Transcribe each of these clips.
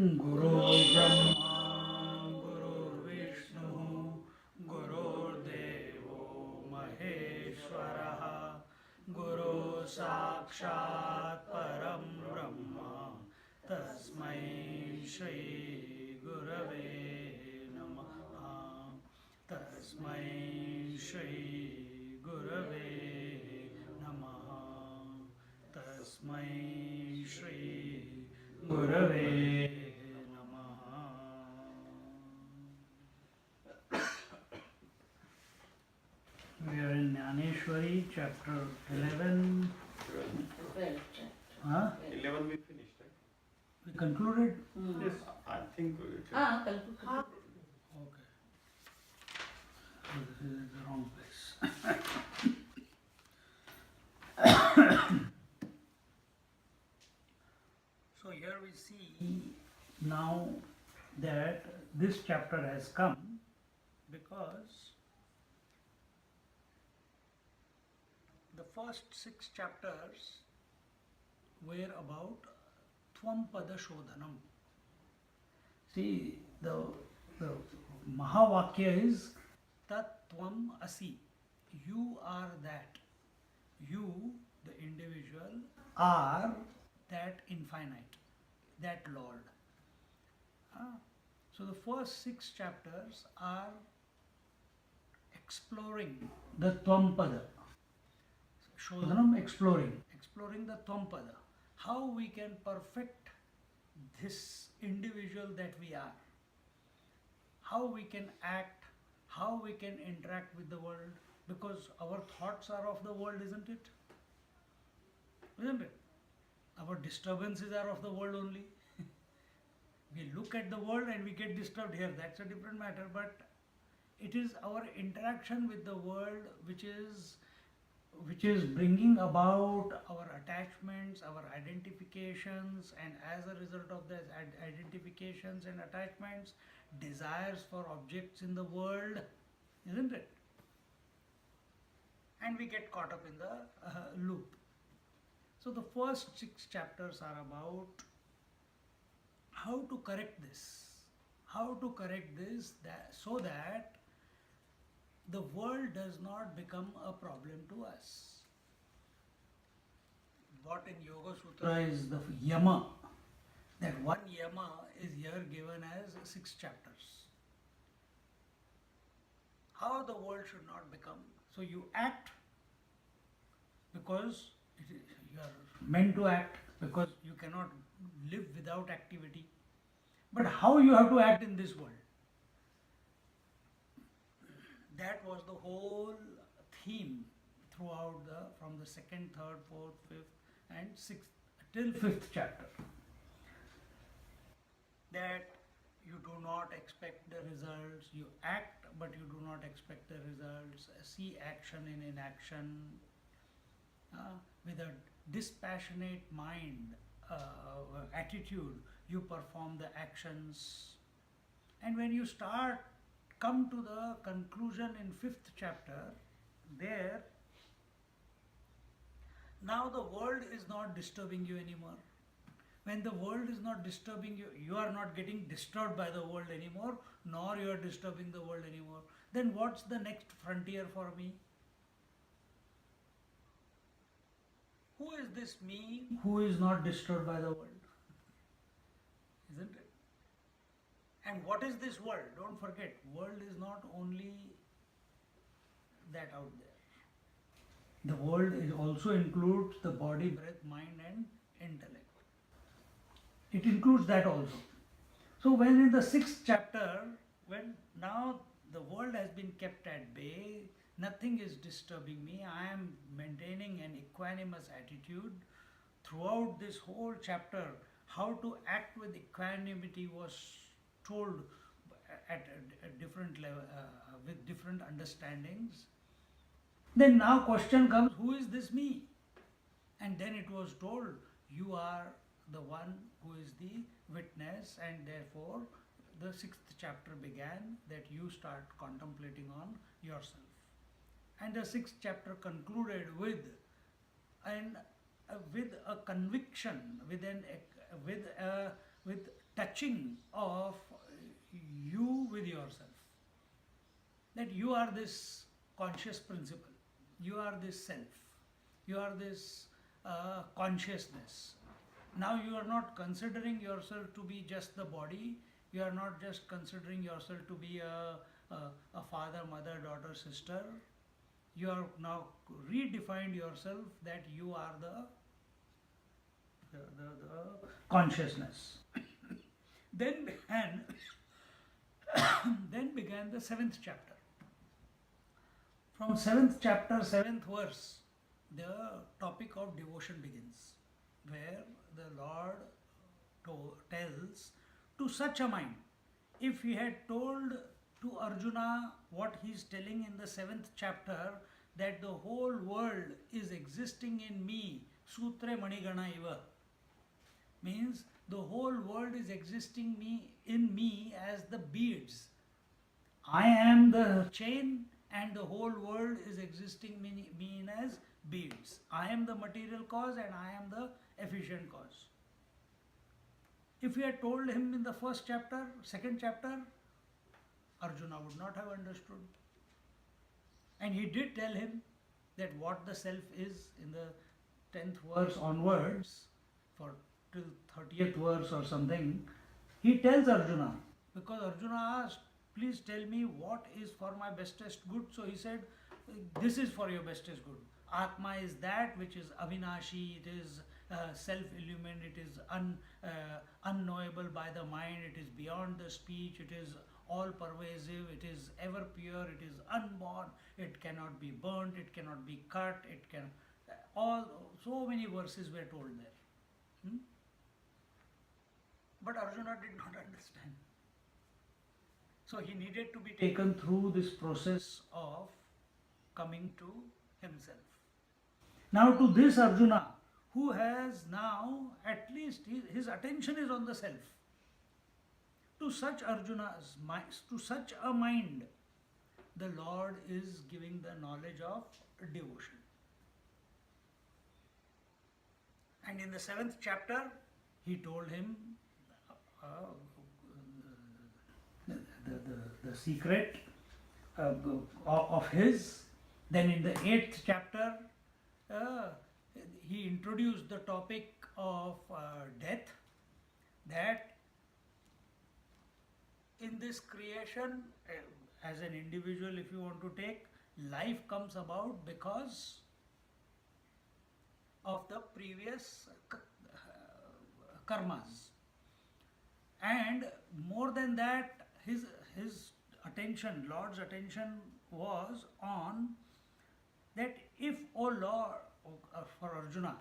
Guru Brahma, Guru Vishnu, Guru Devo Maheshwaraha, Guru Sakshat Param Brahma, Tasmai Shri Gurave Namaha, Tasmai Shri Gurave Namaha, Tasmai Shri Gurave Namaha. We are in Gyaneshwari, chapter 11. 12 chapter. Huh? 11 we finished, right? We concluded? Yes, I think we finished. Conclude. Okay. So this is in the wrong place. So here we see now that this chapter has come because the first 6 chapters were about Tvampada Shodhanam. See, the Mahavakya is Tat Tvam Asi. You are that. You, the individual, are that infinite, that Lord. So the first 6 chapters are exploring the Tvampada. Shodhanam, exploring the Tvampada. How we can perfect this individual that we are. How we can act, how we can interact with the world, because our thoughts are of the world, isn't it? Isn't it? Our disturbances are of the world only. We look at the world and we get disturbed here, that's a different matter, but it is our interaction with the world which is bringing about our attachments, our identifications, and as a result of the identifications and attachments, desires for objects in the world, isn't it? And we get caught up in the loop. So the first 6 chapters are about how to correct this, so that the world does not become a problem to us. What in Yoga Sutra is the yama, that one yama is here given as 6 chapters. How the world should not become. So you act because you are meant to act, because you cannot live without activity. But how you have to act in this world? That was the whole theme throughout from the 2nd, 3rd, 4th, 5th and 6th till 5th chapter. That you do not expect the results, you act but you do not expect the results, see action in inaction, with a dispassionate mind, attitude, you perform the actions. And when you come to the conclusion in 5th chapter, there, now the world is not disturbing you anymore. When the world is not disturbing you, you are not getting disturbed by the world anymore, nor you are disturbing the world anymore. Then what's the next frontier for me? Who is this me who is not disturbed by the world? Isn't it? And what is this world? Don't forget, world is not only that out there. The world also includes the body, breath, mind and intellect. It includes that also. So when in the 6th chapter, when now the world has been kept at bay, nothing is disturbing me, I am maintaining an equanimous attitude. Throughout this whole chapter, how to act with equanimity was told at a different level, with different understandings. Then now question comes, who is this me? And then it was told, you are the one who is the witness, and therefore the 6th chapter began that you start contemplating on yourself. And the 6th chapter concluded with a conviction, with touching of you with yourself. That you are this conscious principle, you are this self, you are this consciousness. Now you are not considering yourself to be just the body, you are not just considering yourself to be a father, mother, daughter, sister. You are now redefined yourself that you are the consciousness. then began then began the seventh chapter. From seventh chapter, seventh verse, the topic of devotion begins, where the Lord tells to such a mind. If he had told to Arjuna what he is telling in the seventh chapter, that the whole world is existing in me, Sutre Manigana Iva, means the whole world is existing in me as the beads. I am the chain and the whole world is existing me as beads. I am the material cause and I am the efficient cause. If we had told him in the first chapter, second chapter, Arjuna would not have understood. And he did tell him that what the self is in the 10th verse onwards, for till 30th verse or something. He tells Arjuna, because Arjuna asked, please tell me what is for my bestest good. So he said, this is for your bestest good. Atma is that which is avinashi, it is self-illumined, it is unknowable by the mind, it is beyond the speech, it is all pervasive, it is ever pure, it is unborn, it cannot be burnt, it cannot be cut, it can, all, so many verses were told there. But Arjuna did not understand. So he needed to be taken through this process of coming to himself. Now to this Arjuna, who has now at least his attention is on the self. To such Arjuna's mind, to such a mind, the Lord is giving the knowledge of devotion. And in the 7th chapter, he told him the secret of his. Then in the 8th chapter, he introduced the topic of death, that in this creation, as an individual, if you want to take, life comes about because of the previous karmas. And more than that, his attention, Lord's attention was on that if, O Lord, for Arjuna,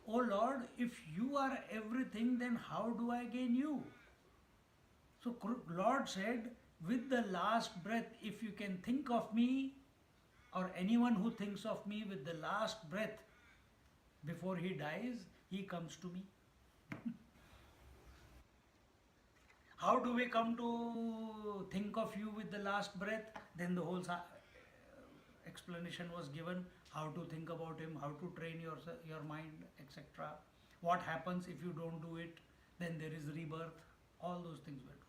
O Lord, if you are everything, then how do I gain you? So Lord said, with the last breath, if you can think of me, or anyone who thinks of me with the last breath before he dies, he comes to me. How do we come to think of you with the last breath? Then the whole explanation was given, how to think about him, how to train your mind, etc. What happens if you don't do it? Then there is rebirth. All those things were told.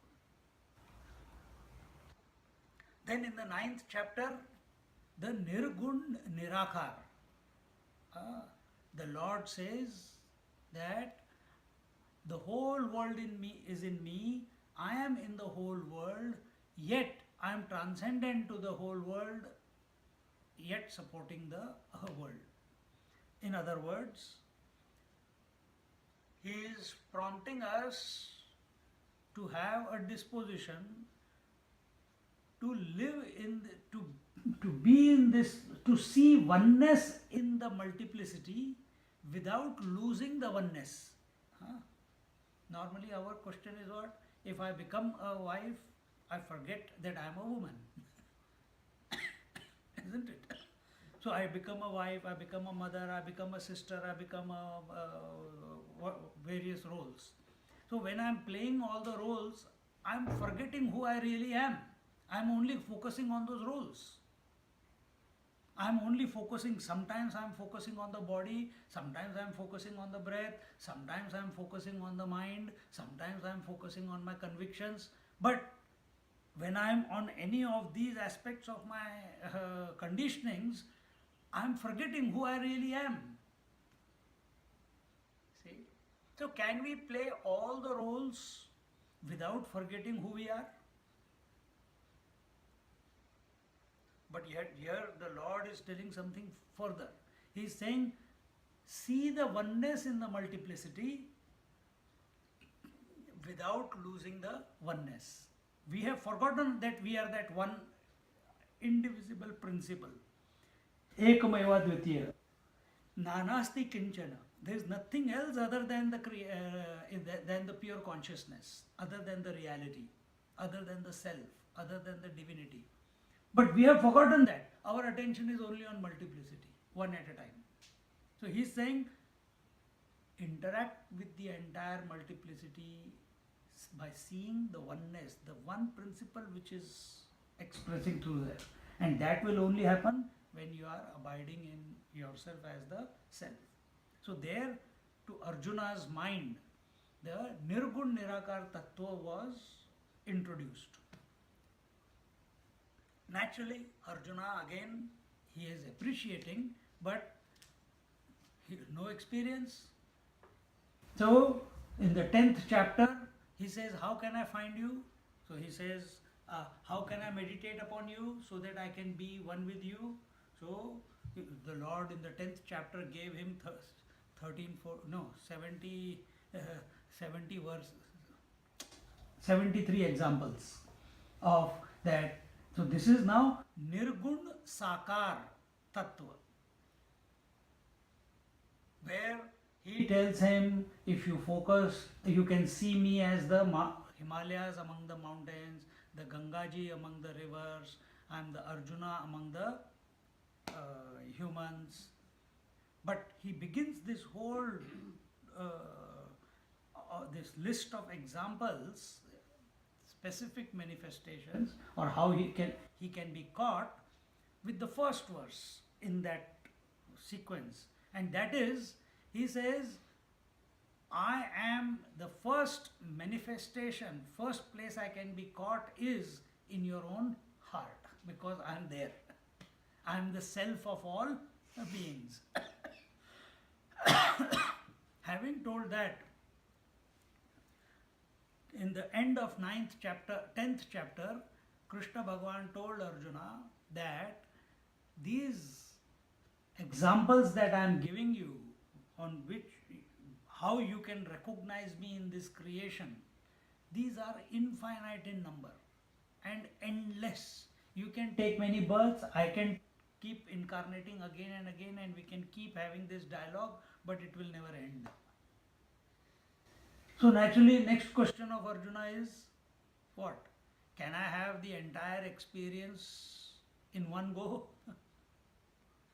Then in the 9th chapter, the Nirgun Nirakar, the Lord says that the whole world in me is in me, I am in the whole world, yet I am transcendent to the whole world, yet supporting the world. In other words, he is prompting us to have a disposition to live in, to be in this, to see oneness in the multiplicity without losing the oneness. Normally our question is what? If I become a wife, I forget that I am a woman. Isn't it? So I become a wife, I become a mother, I become a sister, I become various roles. So when I am playing all the roles, I am forgetting who I really am. I am only focusing on those roles. I'm only focusing, sometimes I'm focusing on the body, sometimes I'm focusing on the breath, sometimes I'm focusing on the mind, sometimes I'm focusing on my convictions. But when I'm on any of these aspects of my conditionings, I'm forgetting who I really am. See? So, can we play all the roles without forgetting who we are? But yet, here the Lord is telling something further. He is saying, see the oneness in the multiplicity without losing the oneness. We have forgotten that we are that one indivisible principle. Ekameva dvitiya. Nanasti kinchana. There is nothing else other than the pure consciousness, other than the reality, other than the self, other than the divinity. But we have forgotten that. Our attention is only on multiplicity, one at a time. So he is saying, interact with the entire multiplicity by seeing the oneness, the one principle which is expressing through there. And that will only happen when you are abiding in yourself as the self. So there, to Arjuna's mind, the Nirgun Nirakar Tattva was introduced. Naturally, Arjuna again, he is appreciating, but no experience. So, in the 10th chapter, he says, how can I find you? So he says, how can I meditate upon you so that I can be one with you? So the Lord in the 10th chapter gave him 70 verses, 73 examples of that. So this is now Nirgun Sakar Tattva, where he tells him, if you focus, you can see me as the Himalayas among the mountains, the Gangaji among the rivers, I am the Arjuna among the humans. But he begins this whole this list of examples, specific manifestations, or how he can be caught with the first verse in that sequence, and that is, he says, I am the first manifestation, first place I can be caught is in your own heart, because I am there. I am the self of all beings. Having told that, in the end of 10th chapter, Krishna Bhagavan told Arjuna that these examples that I am giving you, on which, how you can recognize me in this creation, these are infinite in number and endless. You can take many births, I can keep incarnating again and again, and we can keep having this dialogue, but it will never end. So naturally, next question of Arjuna is, what? Can I have the entire experience in one go?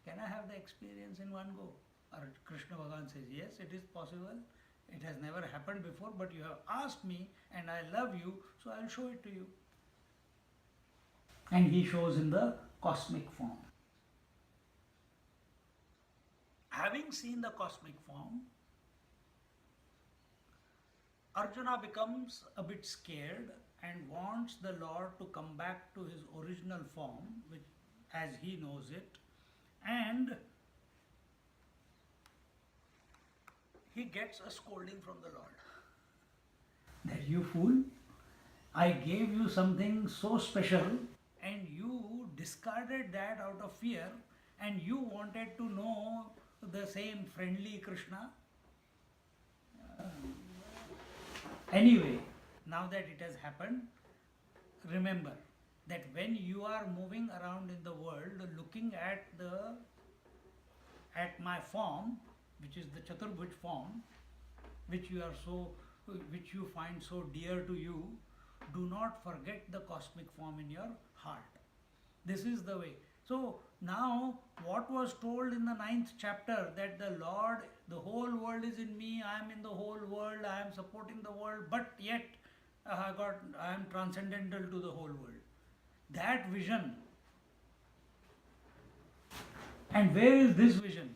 Can I have the experience in one go? Krishna Bhagavan says, yes, it is possible. It has never happened before, but you have asked me and I love you, so I will show it to you. And he shows in the cosmic form. Having seen the cosmic form, Arjuna becomes a bit scared and wants the Lord to come back to his original form, which, as he knows it, and he gets a scolding from the Lord. That you fool, I gave you something so special and you discarded that out of fear, and you wanted to know the same friendly Krishna. Anyway, now that it has happened, remember that when you are moving around in the world looking at my form, which is the Chaturbhuj form, which you find so dear to you, do not forget the cosmic form in your heart. This is the way. So now what was told in the 9th chapter, that the Lord, the whole world is in me, I am in the whole world, I am supporting the world, but yet I am transcendental to the whole world. That vision And where is this vision?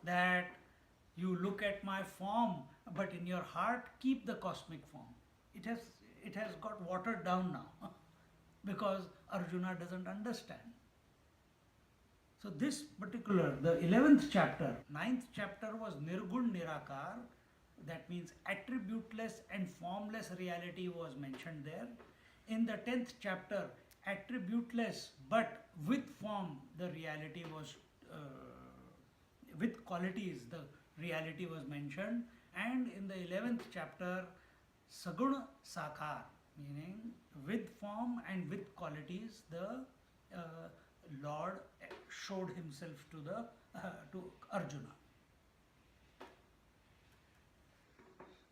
That you look at my form, but in your heart keep the cosmic form. It has got watered down now because Arjuna doesn't understand. So this particular, the 11th chapter, 9th chapter was Nirgun Nirakar, that means attributeless and formless reality was mentioned there. In the 10th chapter, attributeless but with form, the reality was, with qualities, the reality was mentioned. And in the 11th chapter, Saguna Sakar, meaning with form and with qualities, the Lord showed himself to Arjuna.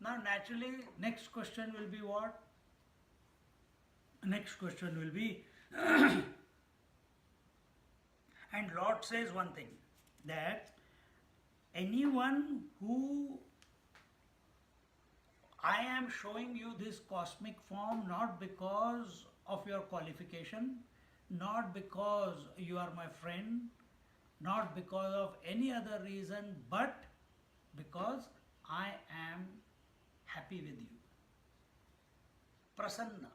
Now naturally next question will be what? Next question will be and Lord says one thing, that anyone who I am showing you this cosmic form not because of your qualification, not because you are my friend, not because of any other reason, but because I am happy with you. Prasanna.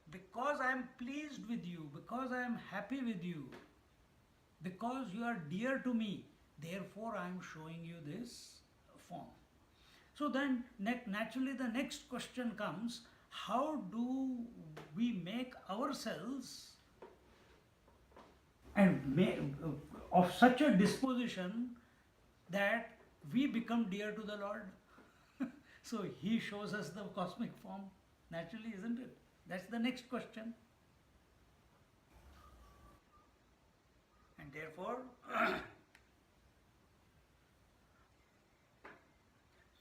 Because I am pleased with you, because I am happy with you, because you are dear to me, therefore I am showing you this form. So then naturally the next question comes, how do we make ourselves and of such a disposition that we become dear to the Lord? So he shows us the cosmic form, naturally, isn't it? That's the next question. And therefore,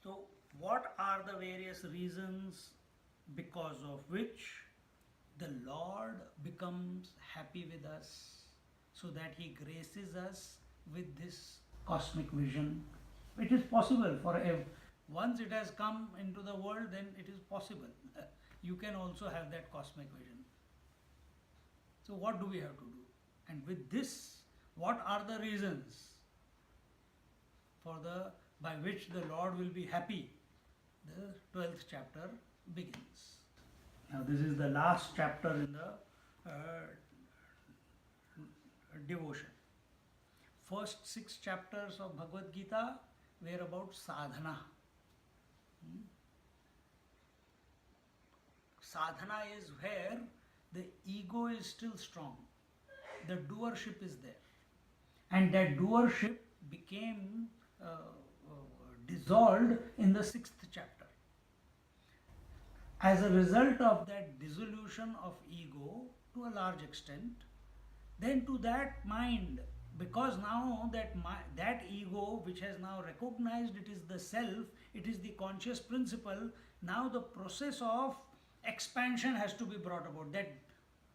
so what are the various reasons because of which the Lord becomes happy with us, so that he graces us with this cosmic vision? It is possible for once it has come into the world, then it is possible. You can also have that cosmic vision. So what do we have to do? And with this, what are the reasons by which the Lord will be happy? The 12th chapter begins. Now this is the last chapter in the devotion. First 6 chapters of Bhagavad Gita were about sadhana. Sadhana is where the ego is still strong. The doership is there. And that doership became dissolved in the 6th chapter. As a result of that dissolution of ego to a large extent, then to that mind, because now that ego which has now recognized it is the self, it is the conscious principle, now the process of expansion has to be brought about. That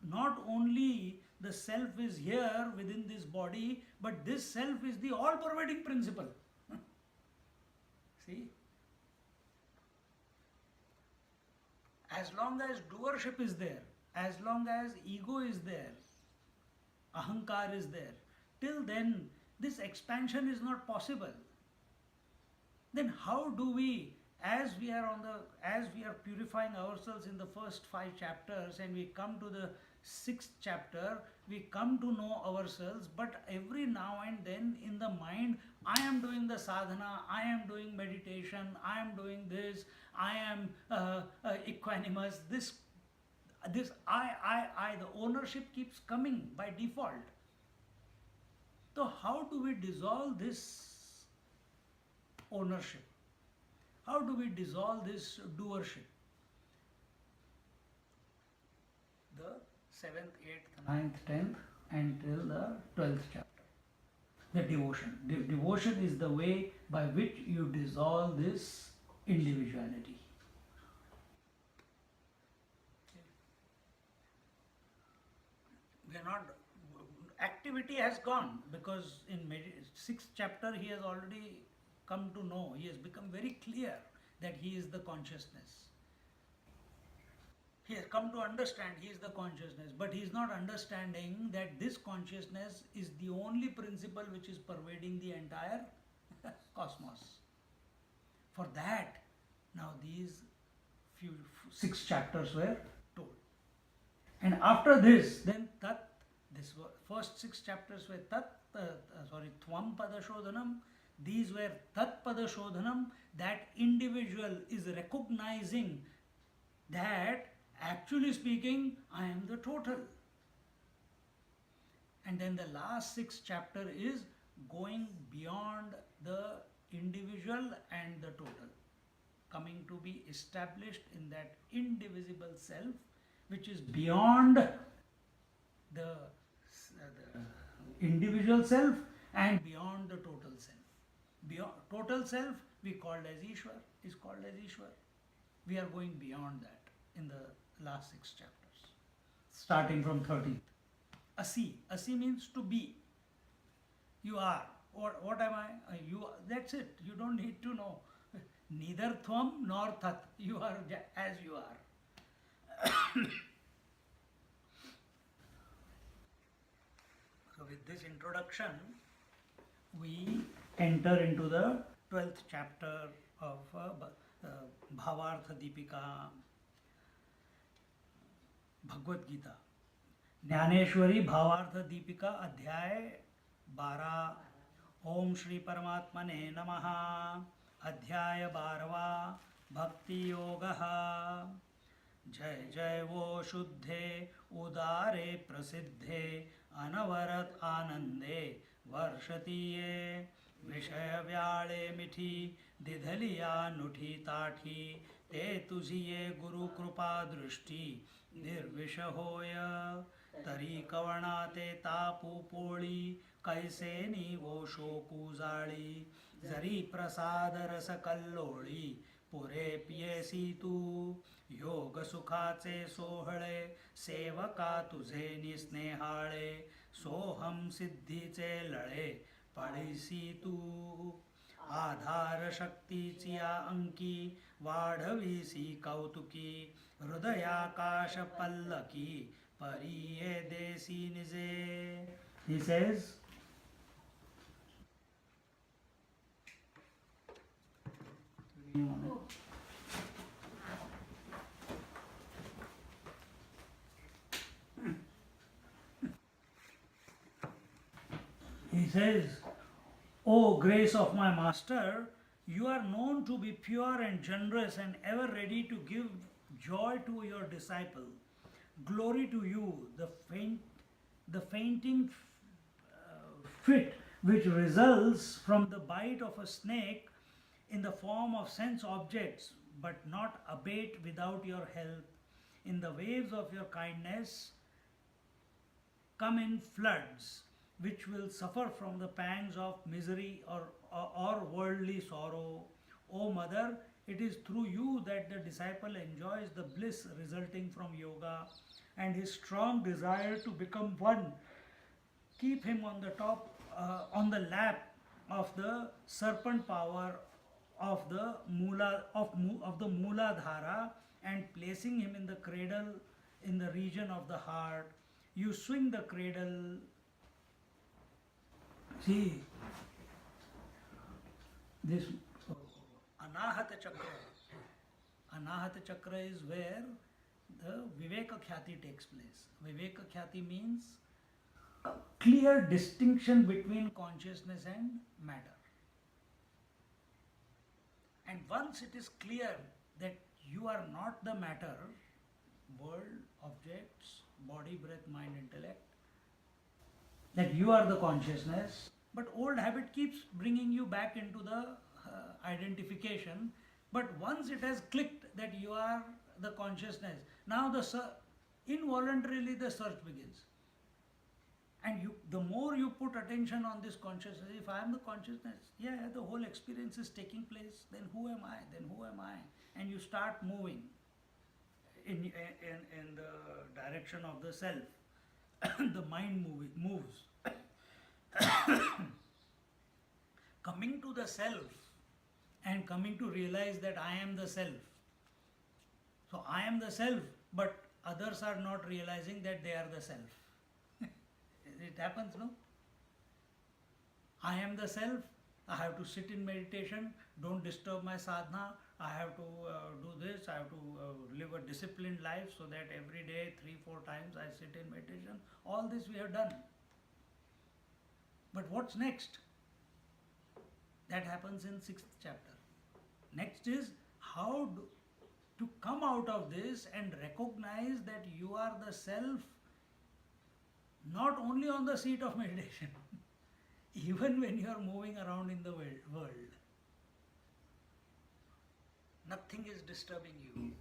not only the self is here within this body, but this self is the all-pervading principle. See? As long as doership is there, as long as ego is there, ahankar is there, till then this expansion is not possible. Then how do we, as we are purifying ourselves in the first 5 chapters and we come to the 6th chapter, we come to know ourselves, but every now and then in the mind, I am doing the sadhana, I am doing meditation, I am doing this, I am equanimous, this I, the ownership keeps coming by default. So how do we dissolve this ownership? How do we dissolve this doership? The 7th, 8th, 9th, 10th until the 12th chapter. The devotion. Devotion is the way by which you dissolve this individuality. We are not, activity has gone, because in 6th chapter he has already come to know, he has become very clear that he is the consciousness. He has come to understand he is the consciousness, but he is not understanding that this consciousness is the only principle which is pervading the entire cosmos. For that, now these few 6 chapters were told. And after this, then Tat, this first 6 chapters were Tvam Pada Shodhanam. These were Tat Pada Shodhanam. That individual is recognizing that actually speaking, I am the total. And then the last 6 chapter is going beyond the individual and the total, coming to be established in that indivisible self, which is beyond the individual self and beyond the total self. Beyond total self, we called as Ishwar, is called as Ishwar. We are going beyond that in the last 6 chapters, starting from 13th. Asi. Asi means to be. You are. Or what am I? You. That's it. You don't need to know. Neither Tvam nor Tat. You are as you are. So with this introduction, we enter into the 12th chapter of Bhavartha Deepika, Bhagavad Gita. Dnyaneshwari भावार्थ दीपिका अध्याय 12. ओम श्री परमात्मने नमः. अध्याय 12. भक्ति योगः. जय जय वो शुद्धे उदारे प्रसिद्धे अनवरत आनंदे वर्षतीये विषय व्याळे मिठी दिधलिया नुठी ताठी ते तुझिये गुरु कृपा दृष्टी निर्विष होय तरी कवणा ते तापू पोळी कैसे नीवो शोकू जाळी जरी प्रसाद रस कल्लोळी पुरे पियेसी तू योग सुखाचे सोहळे सेवका तुझे निस्नेहाळे सोहम सिद्धीचे लळे पळीसी तू आधार शक्तीची या अंकी वाढवीसी कौतुकी हृदयाकाश पल्लकी परिये देसी निजे. He says, O grace of my master, you are known to be pure and generous and ever ready to give joy to your disciple. Glory to you, the fainting fit which results from the bite of a snake in the form of sense objects, but not abate without your help. In the waves of your kindness come in floods, which will suffer from the pangs of misery or worldly sorrow. O Mother, it is through you that the disciple enjoys the bliss resulting from yoga, and his strong desire to become one keep him on the top, on the lap of the serpent power of the Mooladhara, and placing him in the cradle in the region of the heart. You swing the cradle. See, this Anahata Chakra. Anahata Chakra is where the Viveka Khyati takes place. Viveka Khyati means a clear distinction between consciousness and matter. And once it is clear that you are not the matter, world, objects, body, breath, mind, intellect, that you are the consciousness, but old habit keeps bringing you back into the identification. But once it has clicked that you are the consciousness, now involuntarily the search begins. And the more you put attention on this consciousness, if I am the consciousness, yeah, the whole experience is taking place, then who am I? Then who am I? And you start moving in the direction of the self. The mind moves. Coming to the self and coming to realize that I am the self. So I am the self but others are not realizing that they are the self. It happens, no? I am the self. I have to sit in meditation. Don't disturb my sadhana. I have to do this. I have to live a disciplined life so that every day, 3-4 times, I sit in meditation. All this we have done. But what's next? That happens in 6th chapter. Next is how to come out of this and recognize that you are the self, not only on the seat of meditation, even when you are moving around in the world. Nothing is disturbing you.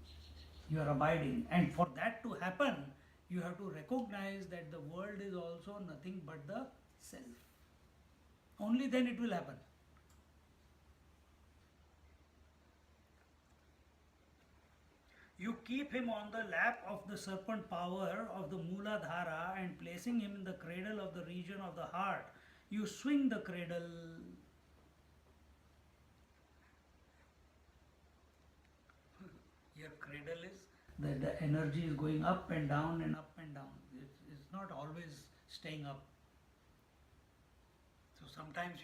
You are abiding. And for that to happen, you have to recognize that the world is also nothing but the self. Only then it will happen. You keep him on the lap of the serpent power of the Mooladhara and placing him in the cradle of the region of the heart. You swing the cradle. Your cradle is, the energy is going up and down and up and down. It's not always staying up. So sometimes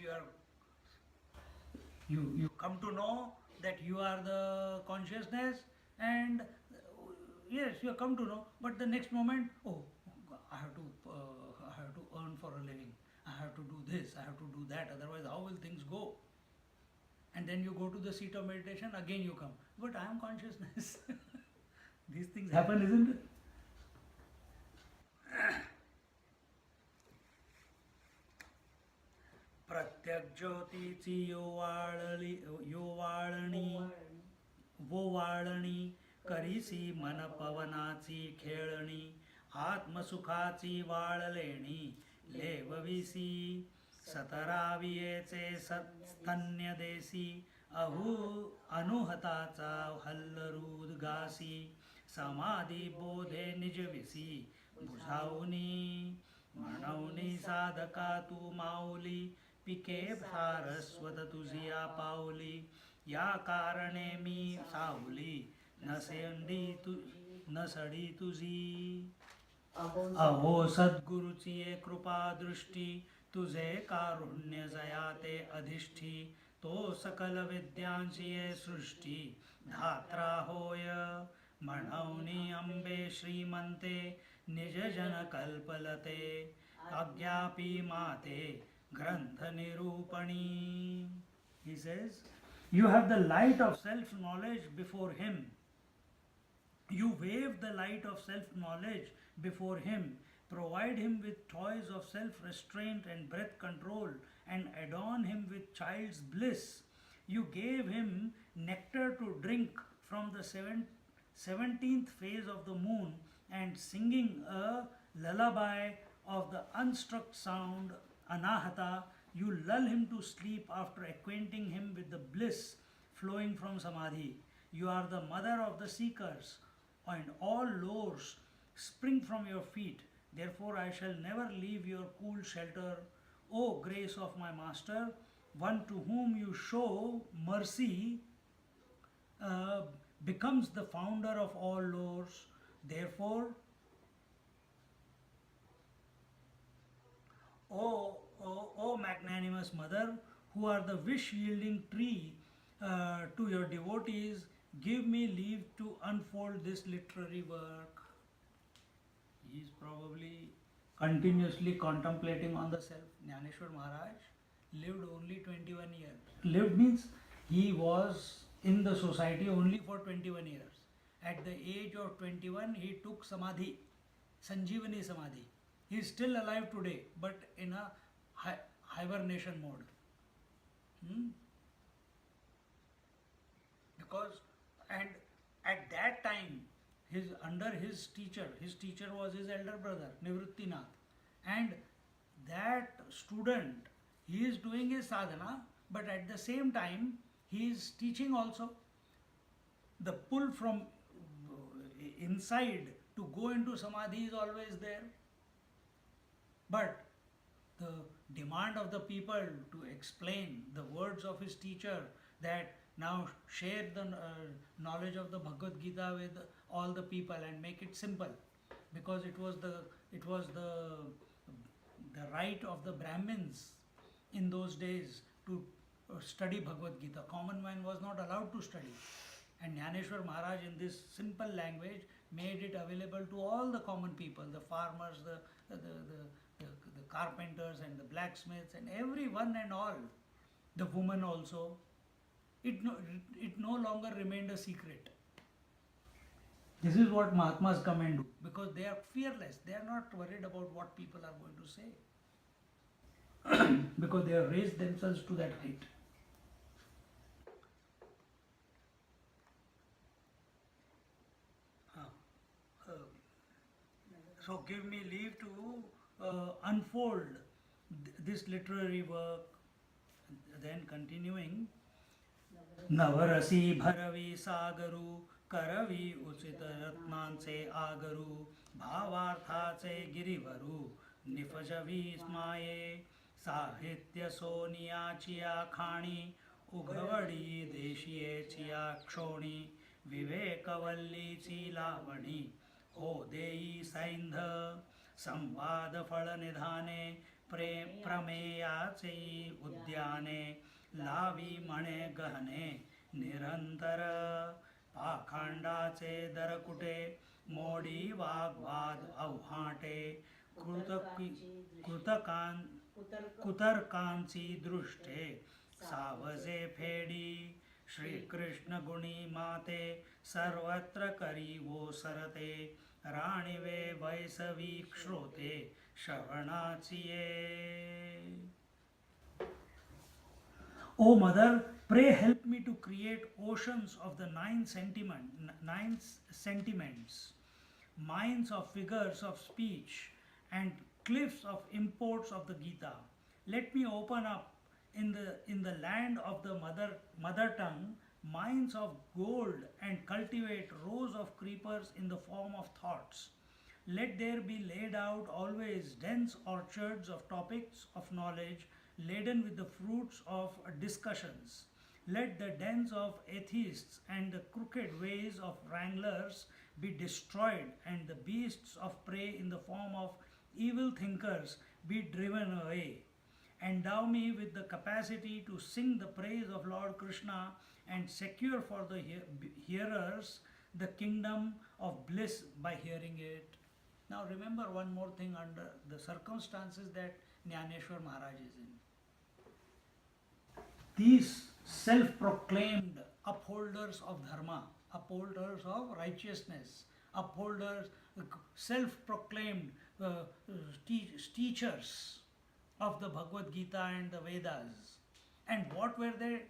you come to know that you are the consciousness, and yes, you have come to know, but the next moment, oh, I have to earn for a living. I have to do this, I have to do that, otherwise how will things go? And then you go to the seat of meditation, again you come, but I am consciousness. These things happen, isn't it? प्रत्यक ज्योतीची वोवाळणी करीसी मन पवनाची खेळणी आत्मसुखाची वाळलेणी लेवविसी सतरावियेचे स्तन्य देसी अनुहताचा हल्लरूद गासी समाधी बोधे निजविसी बुझावनी म्हणवनी साधका तू माऊली पिके सारस्वत तुझी पाऊली या कारणे मी सावली नसडी तुझी अहो सद्गुरुची ये कृपा दृष्टी तुझे कारुण्य जयाते अधिष्ठी तो सकल विद्यांची ये सृष्टी धात्रा होय म्हणवनी अंबे श्रीमंते निज जन कल्पलते आज्ञापी माते ग्रंथ निरूपणी. He says, you have the light of self-knowledge before him. You wave the light of self-knowledge before him, provide him with toys of self-restraint and breath control, and adorn him with child's bliss. You gave him nectar to drink from the 17th phase of the moon, and singing a lullaby of the unstruck sound, anahata, you lull him to sleep after acquainting him with the bliss flowing from samadhi. You are the mother of the seekers, and all lores spring from your feet. Therefore I shall never leave your cool shelter. O grace of my master, one to whom you show mercy becomes the founder of all lores. Therefore, O magnanimous mother, who are the wish-yielding tree to your devotees, give me leave to unfold this literary work. He is probably continuously contemplating on the self. Gyaneshwar Maharaj lived only 21 years. Lived means he was in the society only for 21 years. At the age of 21, he took samadhi, Sanjeevani Samadhi. He is still alive today, but in a hibernation mode. Because, and at that time, under his teacher was his elder brother, Nivrittinath. And that student, he is doing his sadhana, but at the same time, he is teaching also. The pull from inside to go into samadhi is always there. But the demand of the people to explain the words of his teacher, that Now share the knowledge of the Bhagavad Gita with all the people and make it simple, because it was the right of the Brahmins in those days to study Bhagavad Gita. Common man was not allowed to study. And Gyaneshwar Maharaj in this simple language made it available to all the common people, the farmers, the carpenters and the blacksmiths and everyone and all, the women also. It no longer remained a secret. This is what Mahatmas come and do, because they are fearless. They are not worried about what people are going to say. Because they have raised themselves to that height. So give me leave to unfold this literary work. Then continuing, Navarasi Bharavi Sagaru Karavi Usita Ratmanse Agaru Bhavarthatse Girivaru Nifajavi Smaye Sahitya Sonia Chia Khani Ugavadi Deshiye Chia Kshoni Vivekavalli Chilavani O Dei Saindha Samvada Phala Nidhane Prameyache Udyane Lavi Mane Gahane Nirantar Pakhandache Darakute Modi Vagvad Avhate Kutarkanchi Drushte Savaze Phedi Shri Krishna Guni Mate Sarvatra Kari Vo Sarate Rani Ve Vaisavi Kshrote Shavanachiye. O Mother, pray help me to create oceans of the nine sentiments, mines of figures of speech, and cliffs of imports of the Gita. Let me open up in the land of the mother tongue mines of gold and cultivate rows of creepers in the form of thoughts. Let there be laid out always dense orchards of topics of knowledge laden with the fruits of discussions. Let the dens of atheists and the crooked ways of wranglers be destroyed, and the beasts of prey in the form of evil thinkers be driven away. Endow me with the capacity to sing the praise of Lord Krishna and secure for the hearers the kingdom of bliss by hearing it. Now remember one more thing under the circumstances that Gyaneshwar Maharaj is in. These self-proclaimed upholders of dharma, upholders of righteousness, upholders, self-proclaimed teachers of the Bhagavad Gita and the Vedas. And what were they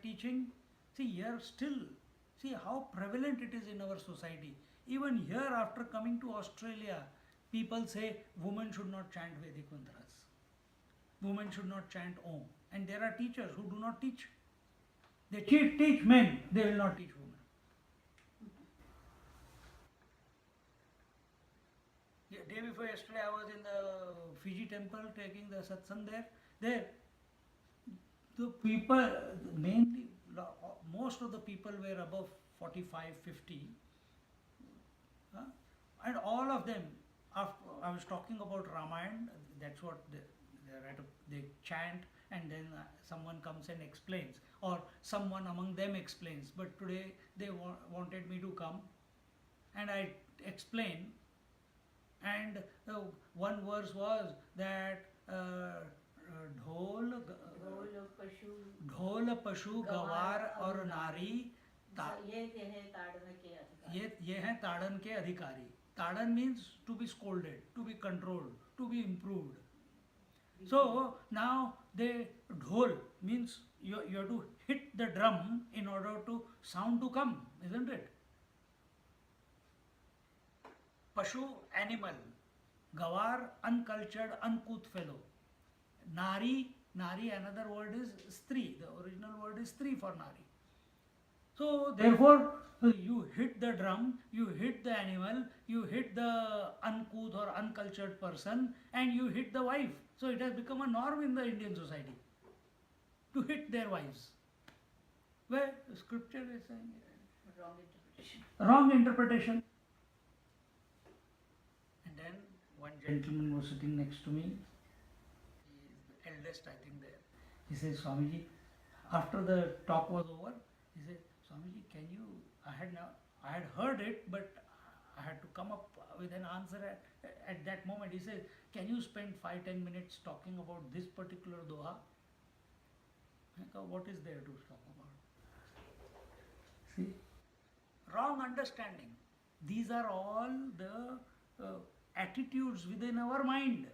teaching? See, here still, see how prevalent it is in our society. Even here, after coming to Australia, people say women should not chant Vedic mantras. Women should not chant Om. And there are teachers who do not teach. They teach men, they will not teach women. Day before yesterday, I was in the Fiji temple taking the satsang there. There, the people, mainly, most of the people were above 45, 50. And all of them, after I was talking about Ramayana, that's what they chant, and then someone comes and explains, or someone among them explains. But today they wanted me to come, and I explained. And one verse was that ढोल पशु गवार और नारी ये हैं ताड़न के अधिकारी. Tadan means to be scolded, to be controlled, to be improved. So now the dhol means you have to hit the drum in order to sound to come, isn't it? Pashu, animal. Gawar, uncultured, uncouth fellow. Nari, another word is stri. The original word is stri for nari. So therefore, you hit the drum, you hit the animal, you hit the uncouth or uncultured person, and you hit the wife. So it has become a norm in the Indian society to hit their wives. Well, scripture is saying Wrong interpretation. wrong interpretation. And then one gentleman was sitting next to me. He is the eldest, I think, there. He says, Swamiji, after the talk was over, he said, Swamiji, can you? I had heard it, but I had to come up with an answer at that moment. He said, can you spend 5-10 minutes talking about this particular doha? I go, what is there to talk about? See, wrong understanding. These are all the attitudes within our mind.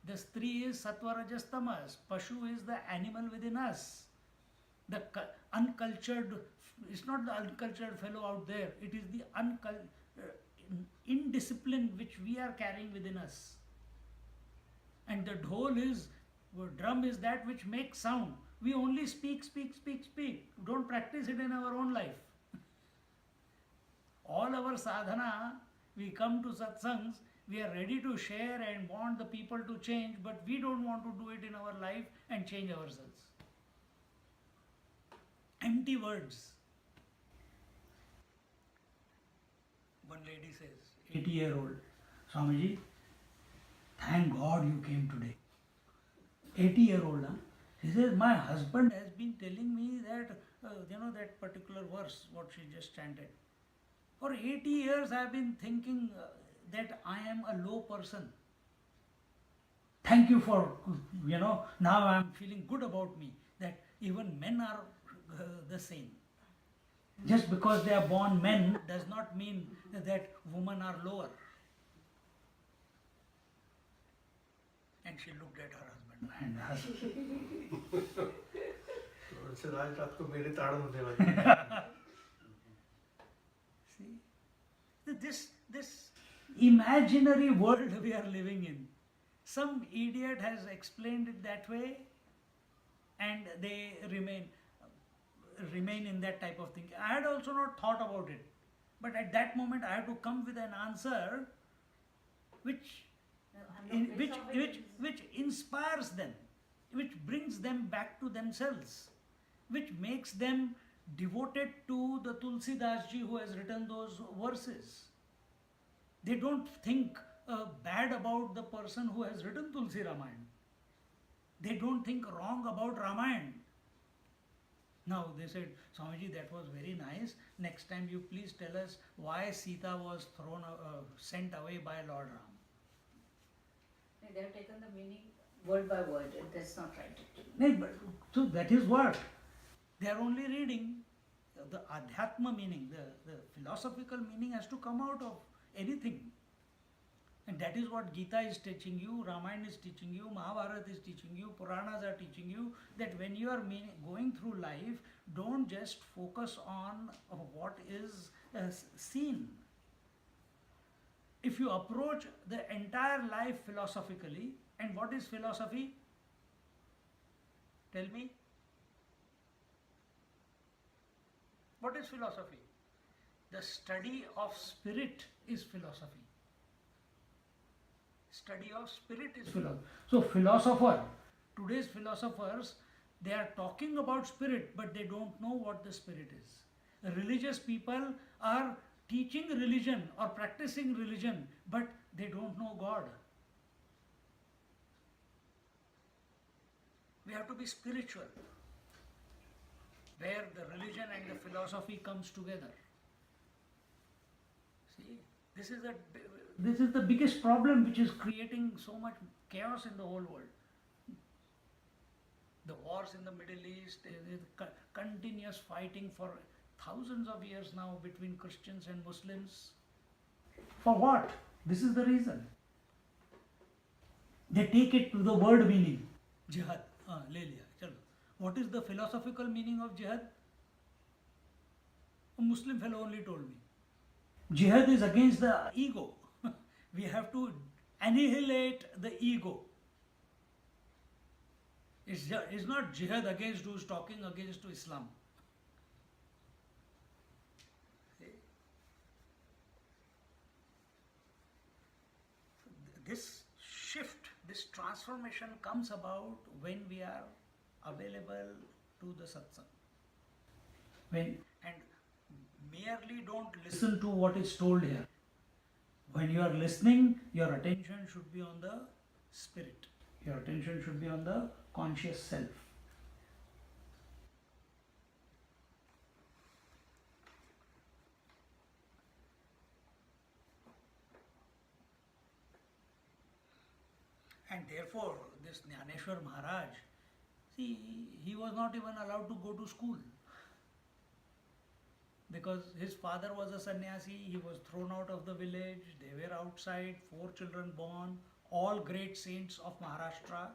The Stri is Sattva Rajas Tamas, Pashu is the animal within us. The uncultured, it's not the uncultured fellow out there, it is the indiscipline which we are carrying within us. And the drum is that which makes sound. We only speak. Don't practice it in our own life. All our sadhana, we come to satsangs, we are ready to share and want the people to change, but we don't want to do it in our life and change ourselves. Empty words. One lady says, 80-year-old, Swamiji, thank God you came today. 80-year-old, huh? He says, my husband has been telling me that, that particular verse, what she just chanted. For 80 years I have been thinking that I am a low person. Thank you for, now I am feeling good about me, that even men are the same. Just because they are born men does not mean that women are lower. And she looked at her husband and asked, से आज रात को मेरे ताड़न होने वाले see, this imaginary world we are living in. Some idiot has explained it that way, and they remain in that type of thinking. I had also not thought about it, but at that moment I had to come with an answer which inspires them, which brings them back to themselves, which makes them devoted to the Tulsi Das ji who has written those verses. They don't think bad about the person who has written Tulsi Ramayana. They don't think wrong about Ramayana. Now they said, Swamiji, that was very nice. Next time you please tell us why Sita was sent away by Lord Ram. They have taken the meaning word by word, and that's not right. No, but, so that is what. They are only reading the adhyatma meaning, the philosophical meaning has to come out of anything. And that is what Gita is teaching you, Ramayana is teaching you, Mahabharata is teaching you, Puranas are teaching you, that when you are going through life, don't just focus on what is seen. If you approach the entire life philosophically, and what is philosophy? Tell me. What is philosophy? The study of spirit is philosophy. Study of spirit is philosophy. So today's philosophers, they are talking about spirit, but they don't know what the spirit is. Religious people are teaching religion or practicing religion, but they don't know God. We have to be spiritual, where the religion and the philosophy comes together. See, this is the biggest problem which is creating so much chaos in the whole world. The wars in the Middle East, continuous fighting for thousands of years now between Christians and Muslims. For what? This is the reason. They take it to the word meaning. Jihad. Le liya. Chalo. What is the philosophical meaning of jihad? A Muslim fellow only told me. Jihad is against the ego. We have to annihilate the ego. It's not jihad against who's talking against Islam. This shift, this transformation comes about when we are available to the satsang. And merely don't listen to what is told here. When you are listening, your attention should be on the spirit. Your attention should be on the conscious self. And therefore, this Gyaneshwar Maharaj, see, he was not even allowed to go to school. Because his father was a sannyasi, he was thrown out of the village, they were outside, 4 children born, all great saints of Maharashtra,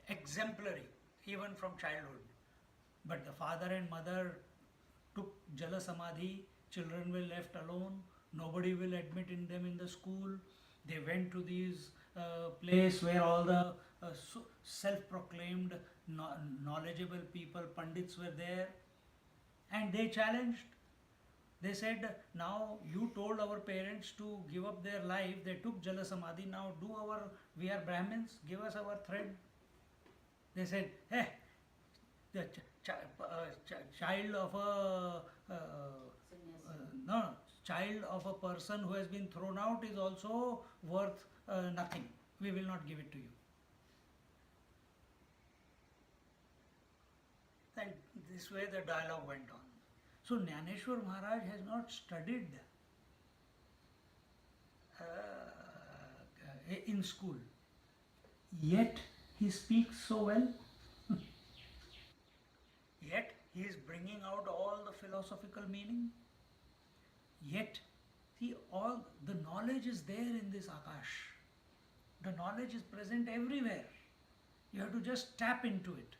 exemplary, even from childhood. But the father and mother took Jala Samadhi, children were left alone, nobody will admit in them in the school. They went to these place where all the self-proclaimed knowledgeable people, pandits were there, and they challenged. They said, now you told our parents to give up their life, they took Jala Samadhi, now we are Brahmins, give us our thread. They said, hey, the child of a child of a person who has been thrown out is also worth nothing. We will not give it to you. And this way the dialogue went on. So Gyaneshwar Maharaj has not studied in school, yet he speaks so well. Yet he is bringing out all the philosophical meaning. Yet, see, all the knowledge is there in this Akash. The knowledge is present everywhere. You have to just tap into it.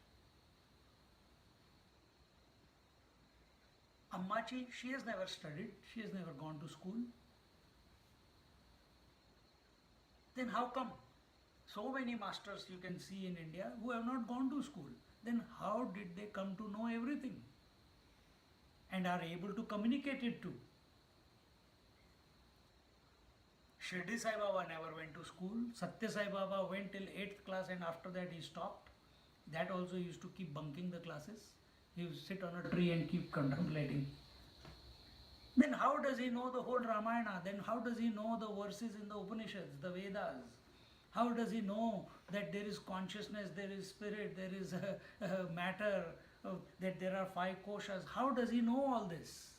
Ammachi, she has never studied, she has never gone to school. Then how come? So many masters you can see in India who have not gone to school. Then how did they come to know everything? And are able to communicate it too? Shirdi Sai Baba never went to school. Satya Sai Baba went till 8th class and after that he stopped. That also used to keep bunking the classes. He would sit on a tree and keep contemplating. Then how does he know the whole Ramayana? Then how does he know the verses in the Upanishads, the Vedas? How does he know that there is consciousness, there is spirit, there is matter, that there are 5 koshas? How does he know all this?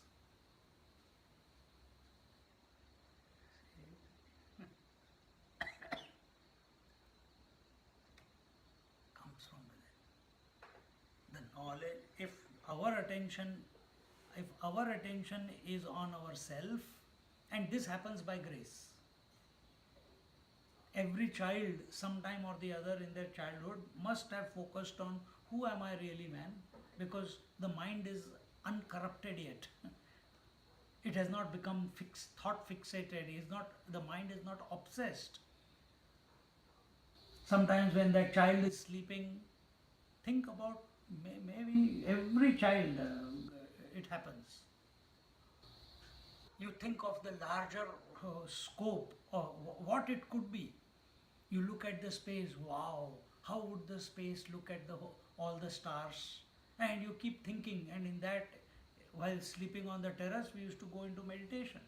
Comes from within. The knowledge, if our attention is on ourself, and this happens by grace. Every child, sometime or the other in their childhood, must have focused on who am I really, man? Because the mind is uncorrupted yet. It has not become thought fixated. The mind is not obsessed. Sometimes when that child is sleeping, think about maybe every child, it happens. You think of the larger scope of what it could be. You look at the space, wow, how would the space look at all the stars? And you keep thinking, and in that, while sleeping on the terrace, we used to go into meditation.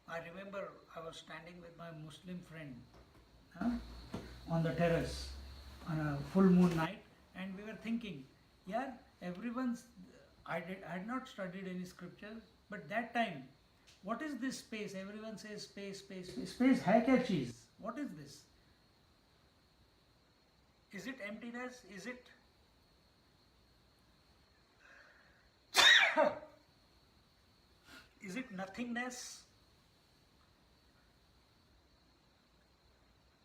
I remember I was standing with my Muslim friend on the terrace on a full moon night, and we were thinking, yeah, I had not studied any scripture, but that time, what is this space? Everyone says space, space, space. Space hai kya cheez? What is this? Is it emptiness? Is it is it nothingness?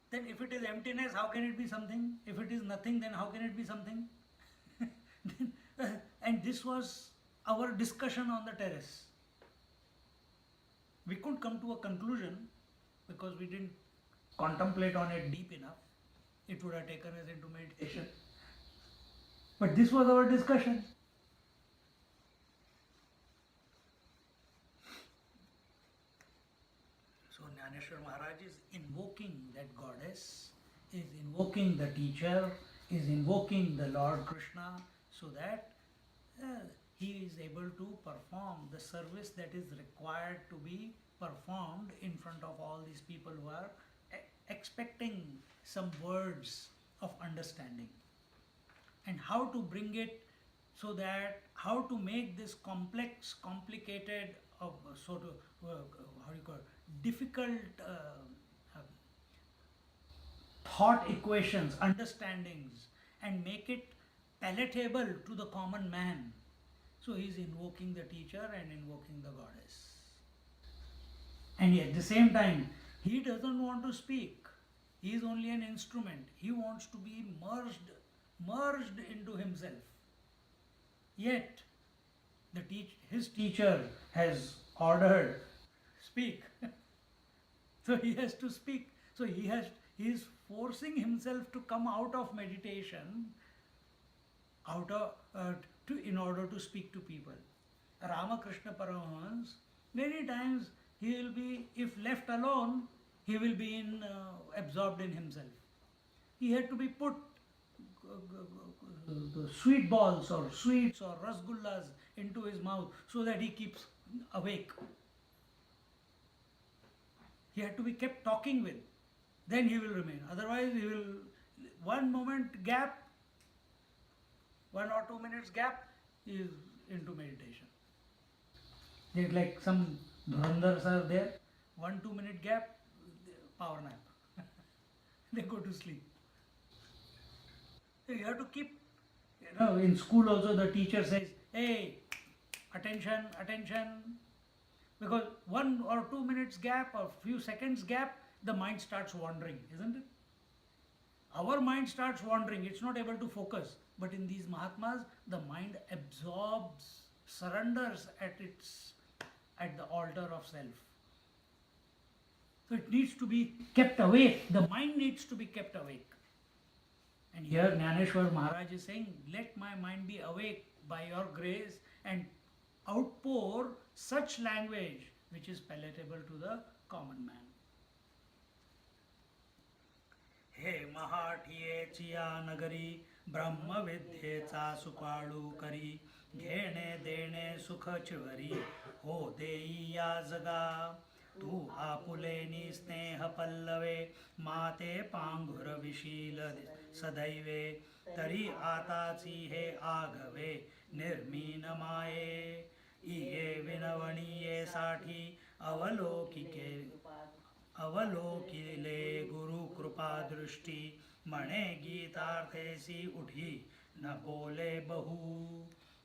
Then if it is emptiness, how can it be something? If it is nothing, then how can it be something? And this was our discussion on the terrace. We couldn't come to a conclusion because we didn't contemplate on it deep enough. It would have taken us into meditation. But this was our discussion. So Gyaneshwar Maharaj is invoking that goddess, is invoking the teacher, is invoking the Lord Krishna, so that he is able to perform the service that is required to be performed in front of all these people who are expecting some words of understanding. And how to bring it, so that how to make this complex, complicated, sort of how do you call it, difficult thought equations, understandings, and make it palatable to the common man. So he is invoking the teacher and invoking the goddess. And at the same time, he doesn't want to speak. He is only an instrument. He wants to be merged into himself. Yet, his teacher has ordered, speak. So he has to speak. So he is forcing himself to come out of meditation, in order to speak to people. Ramakrishna Paramahans, many times he will be, if left alone, he will be absorbed in himself. He had to be put the sweet balls or sweets or rasgullas into his mouth so that he keeps awake. He had to be kept talking with, then he will remain. Otherwise, he will, one moment gap, 1 or 2 minutes gap, he is into meditation. It's like some dhurandhars are there, 1-2 minute gap, power nap. They go to sleep. So you have to keep, in school also the teacher says, hey, attention, attention. Because 1 or 2 minutes gap or few seconds gap, the mind starts wandering, isn't it? Our mind starts wandering, it's not able to focus. But in these Mahatmas, the mind absorbs, surrenders at the altar of self. So it needs to be kept awake. The mind needs to be kept awake. And here Gyaneshwar Maharaj is saying, let my mind be awake by your grace and outpour such language which is palatable to the common man. हे महाठिये चिया नगरी ब्रह्म विद्येचा सुकाळू करी घेणे देणे सुख चिवरी हो देई या जगा तू आपुलेनी स्नेह पल्लवे माते पांघुर विशील सदैवे तरी आताची हे आघवे निर्मीन माये इये विनवणीये साठी अवलोकिले गुरु कृपा दृष्टी मणे गीतार्थेसी उठी न बोले बहु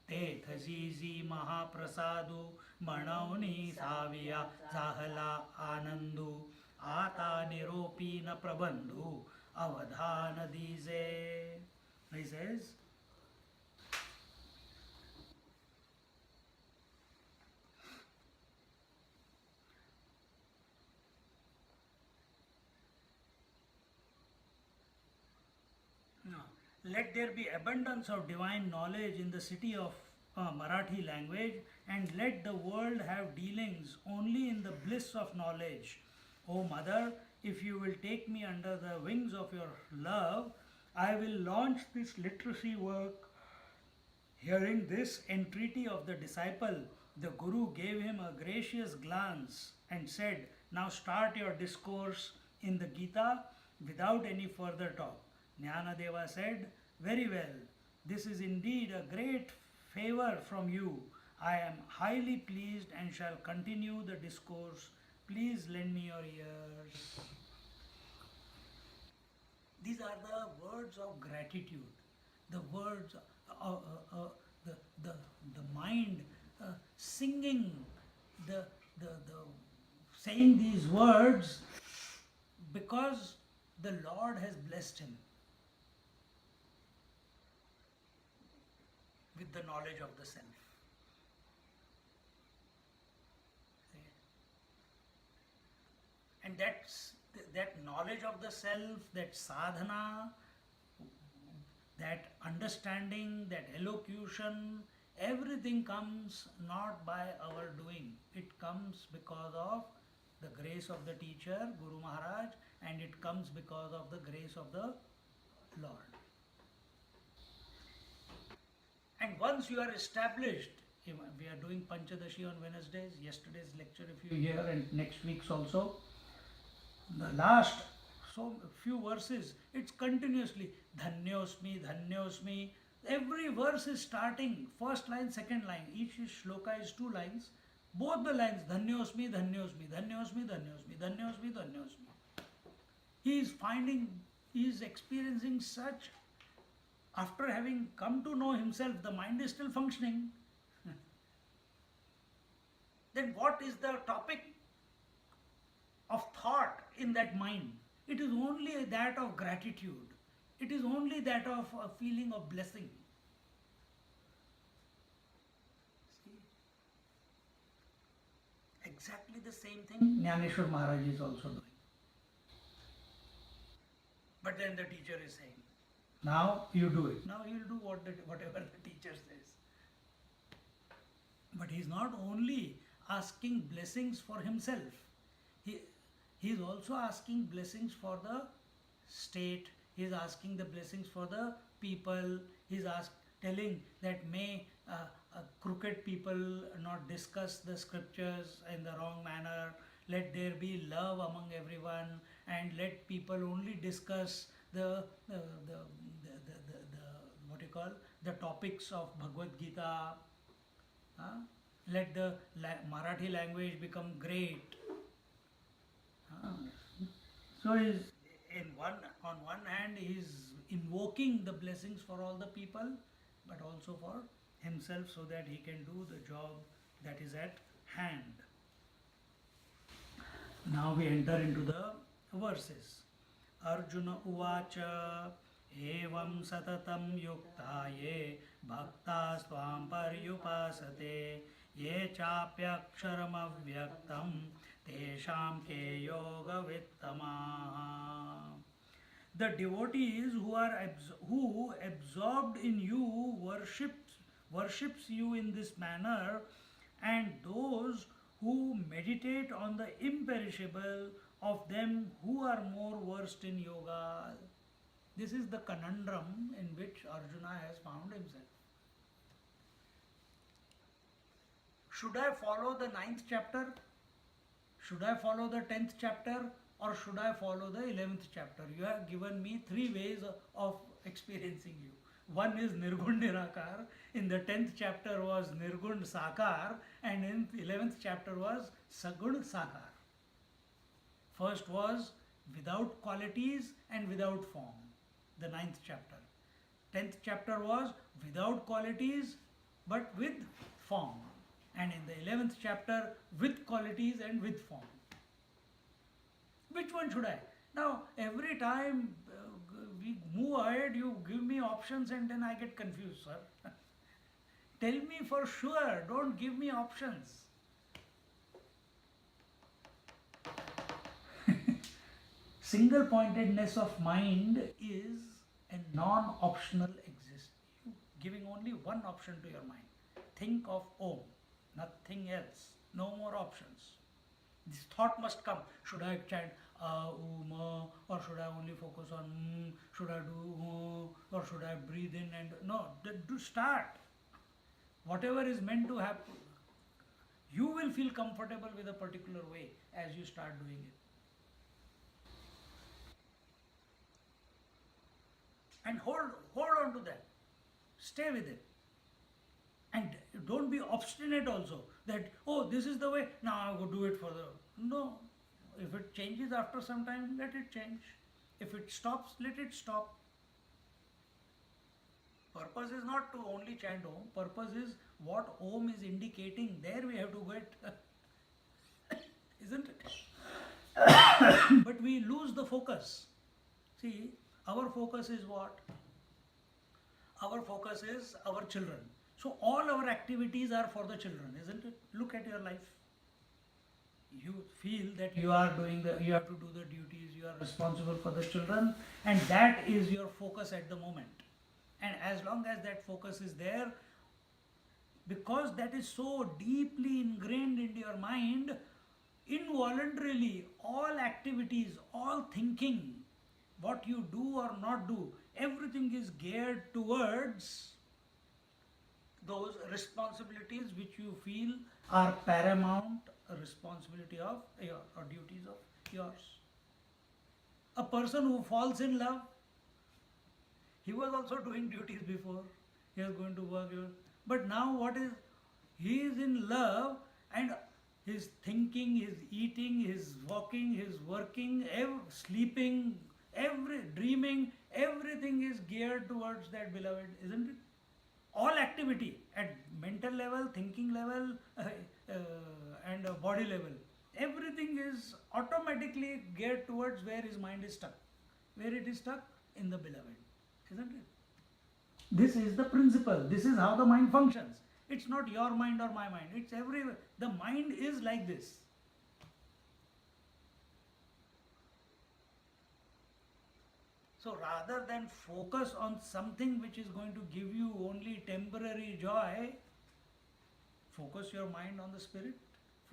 तेथ जीजी महाप्रसादू म्हणवनी साविया जाहला आनंदू आता निरोपी न प्रबंधू अवधान दीजे. He says, let there be abundance of divine knowledge in the city of Marathi language, and let the world have dealings only in the bliss of knowledge. O Mother, if you will take me under the wings of your love, I will launch this literacy work. Hearing this entreaty of the disciple, the Guru gave him a gracious glance and said, now start your discourse in the Gita without any further talk. Jnanadeva said, very well, this is indeed a great favor from you. I am highly pleased and shall continue the discourse. Please lend me your ears. These are the words of gratitude, the words, the mind singing, saying these words because the Lord has blessed him with the knowledge of the self. And that knowledge of the self, that sadhana, that understanding, that elocution, everything comes not by our doing. It comes because of the grace of the teacher, Guru Maharaj, and it comes because of the grace of the Lord. And once you are established, we are doing Panchadashi on Wednesdays, yesterday's lecture if you hear, and next week's also. The last few verses, it's continuously Dhanyosmi, Dhanyosmi. Every verse is starting, first line, second line. Each shloka is 2 lines. Both the lines, Dhanyosmi, Dhanyosmi, Dhanyosmi, Dhanyosmi, Dhanyosmi, Dhanyosmi. He is experiencing such, after having come to know himself, the mind is still functioning. Then what is the topic of thought in that mind? It is only that of gratitude. It is only that of a feeling of blessing. See? Exactly the same thing Gyaneshwari Maharaj is also doing. But then the teacher is saying, now you do it. Now he will do whatever the teacher says. But he is not only asking blessings for himself. He is also asking blessings for the state. He is asking the blessings for the people. He is telling that may crooked people not discuss the scriptures in the wrong manner. Let there be love among everyone, and let people only discuss the topics of Bhagavad Gita. Let the Marathi language become great. So on one hand he is invoking the blessings for all the people, but also for himself, so that he can do the job that is at hand. Now we enter into the verses. Arjuna uvacha evam satatam yukta ye bhakta swam paryupasate ye chapyaksharam avyaktam tesham ke yoga vittamaha. The devotees who absorbed in you worships you in this manner, and those who meditate on the imperishable, of them who are more versed in yoga. This is the conundrum in which Arjuna has found himself. Should I follow the 9th chapter? Should I follow the 10th chapter? Or should I follow the 11th chapter? You have given me 3 ways of experiencing you. One is Nirgun Nirakar, in the 10th chapter was Nirgun Sakar, and in the 11th chapter was Sagun Sakar. First was without qualities and without form, the 9th chapter. 10th chapter was without qualities but with form. And in the 11th chapter, with qualities and with form. Which one should I? Now, every time we move ahead, you give me options and then I get confused, sir. Tell me for sure, don't give me options. Single pointedness of mind is a non-optional existence. You giving only one option to your mind. Think of Om, nothing else, no more options. This thought must come. Should I chant or should I only focus on should I do or should I breathe in and no, do start. Whatever is meant to happen, you will feel comfortable with a particular way as you start doing it. And hold on to that. Stay with it. And don't be obstinate also that, oh, this is the way, now I will do it for the... No. If it changes after some time, let it change. If it stops, let it stop. Purpose is not to only chant Om. Purpose is what Om is indicating. There we have to get. Isn't it? But we lose the focus. See, our focus is what? Our focus is our children. So all our activities are for the children, isn't it? Look at your life. You feel that you have to do the duties, you are responsible for the children, and that is your focus at the moment. And as long as that focus is there, because that is so deeply ingrained into your mind, involuntarily all activities, all thinking, what you do or not do, everything is geared towards those responsibilities which you feel are paramount responsibility of your or duties of yours. A person who falls in love, he was also doing duties before. He was going to work, but now what is? He is in love, and his thinking, his eating, his walking, his working, sleeping, dreaming, everything is geared towards that beloved, isn't it? All activity at mental level, thinking level, and body level, everything is automatically geared towards where his mind is stuck. Where it is stuck? In the beloved, isn't it? This is the principle. This is how the mind functions. It's not your mind or my mind. It's everywhere. The mind is like this. So rather than focus on something which is going to give you only temporary joy, focus your mind on the Spirit,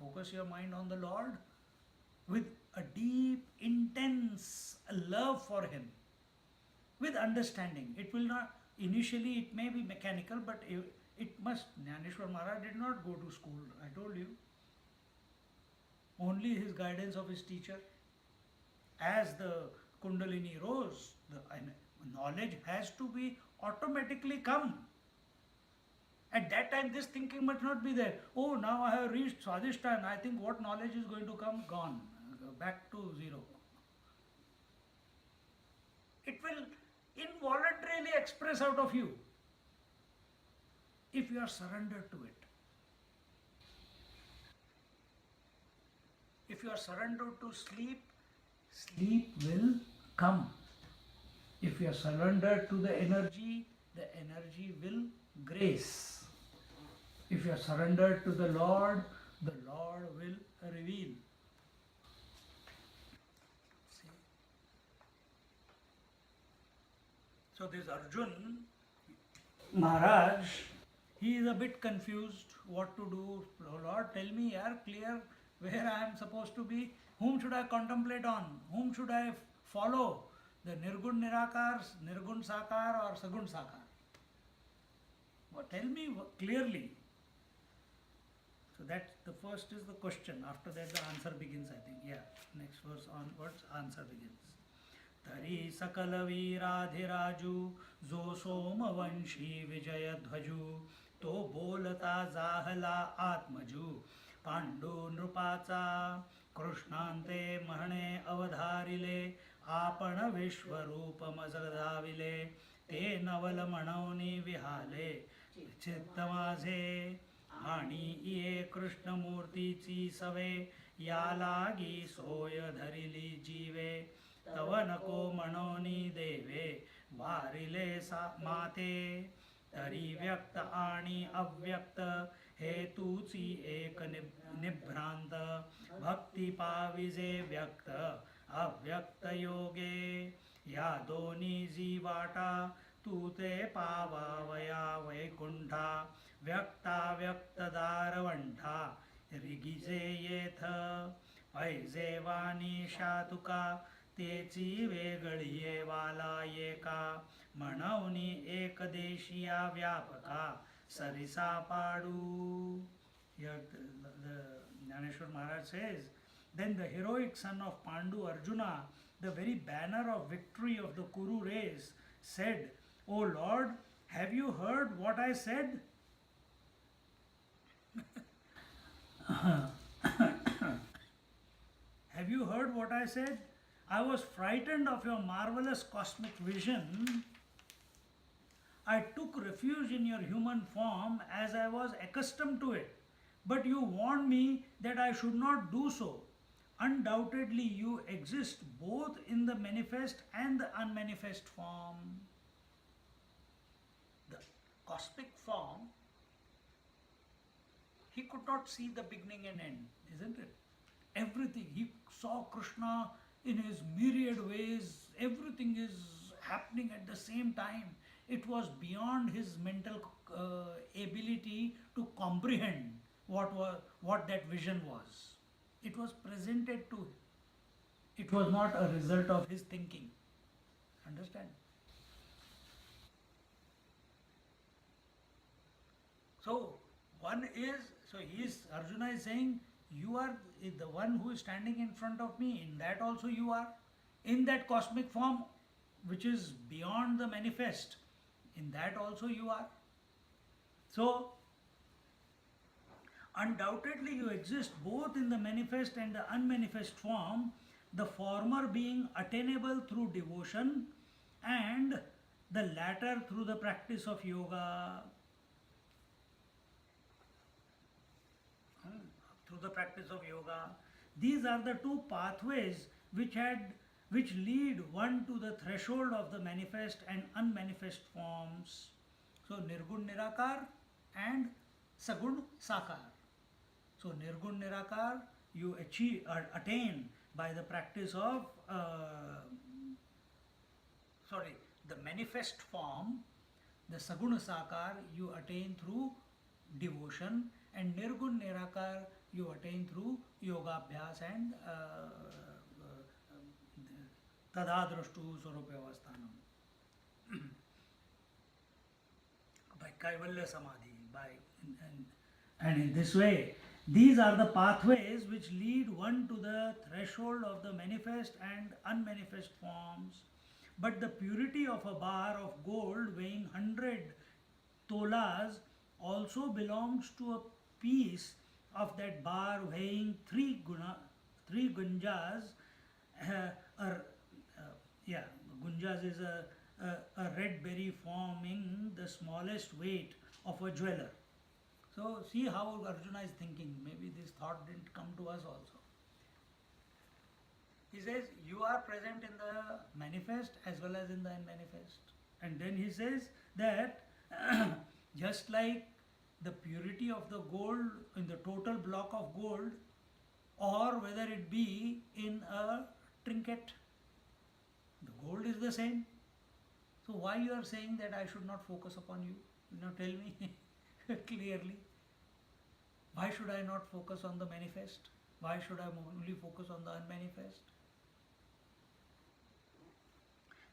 focus your mind on the Lord with a deep, intense love for Him, with understanding. It will not, initially it may be mechanical, but it must. Gyaneshwari Maharaj did not go to school, I told you. Only his guidance of his teacher. As the Kundalini rose, the knowledge has to be automatically come. At that time, this thinking must not be there. Oh, now I have reached Swadhisthana. I think what knowledge is going to come? Gone. Back to zero. It will involuntarily express out of you if you are surrendered to it. If you are surrendered to sleep, sleep will come. If you are surrendered to the energy will grace. If you are surrendered to the Lord will reveal. See? So this Arjun Maharaj, he is a bit confused what to do. Lord, tell me, clear where I am supposed to be. Whom should I contemplate on? Whom should I follow? The Nirgun Nirakar, Nirgun Sakar or Sagun Sakar? Well, tell me clearly. So that the first is the question. After that the answer begins, I think. Yeah, next verse onwards, answer begins. Tari sakala veeradhiraju zo somavanshi vijayadhvaju to bolata zahala atmaju Pandu नृपाचा कृष्णांते महणे अवधारिले आपण विश्वरूप मजदाविले ते नवल म्हणवनी विहाले चित्त माझे आणि ये कृष्णमूर्तीची सवे या लागी सोय धरिली जीवे तव नको म्हणवनी देवे वारिले माते तरी व्यक्त आणि अव्यक्त हे तूची एक निभ्रांत भक्ती पाविजे व्यक्त अव्यक्त योगे या दोन्ही जीवाटा तू ते पावावया वैकुंठा व्यक्ता व्यक्त दारवंठा रिगिजे येथ पैजे वाणी शातुका तेची वेगळी वाला एका म्हणवनी एक देशिया व्यापका Sarisa Padu. Here the Gyaneshwari Maharaj says, then the heroic son of Pandu, Arjuna, the very banner of victory of the Kuru race, said, O Lord, have you heard what I said? Have you heard what I said? I was frightened of your marvelous cosmic vision. I took refuge in your human form as I was accustomed to it. But you warned me that I should not do so. Undoubtedly, you exist both in the manifest and the unmanifest form. The cosmic form, he could not see the beginning and end, isn't it? Everything, he saw Krishna in his myriad ways, everything is happening at the same time. It was beyond his mental ability to comprehend what that vision was. It was presented to him. It was not a result of his thinking. Understand? So one is, so Arjuna is saying, you are the one who is standing in front of me, in that also you are, in that cosmic form which is beyond the manifest, in that also you are. So undoubtedly you exist both in the manifest and the unmanifest form, the former being attainable through devotion and the latter through the practice of yoga. Through the practice of yoga. These are the two pathways which lead one to the threshold of the manifest and unmanifest forms. So Nirgun Nirakar and Sagun Sakar. So Nirgun Nirakar you attain by the practice of the manifest form. The Saguna Sakar you attain through devotion, and Nirgun Nirakar you attain through yoga abhyas and tadadrashtu swarupaavasthanam. By Kaivalya Samadhi, and in this way, these are the pathways which lead one to the threshold of the manifest and unmanifest forms. But the purity of a bar of gold weighing 100 tolas also belongs to a piece of that bar weighing 3 gunjas. Gunjas is a red berry forming the smallest weight of a jeweler. So see how Arjuna is thinking. Maybe this thought didn't come to us also. He says, you are present in the manifest as well as in the unmanifest. And then he says that just like the purity of the gold in the total block of gold, or whether it be in a trinket, the gold is the same. So why you are saying that I should not focus upon you? Now tell me clearly. Why should I not focus on the manifest? Why should I only focus on the unmanifest?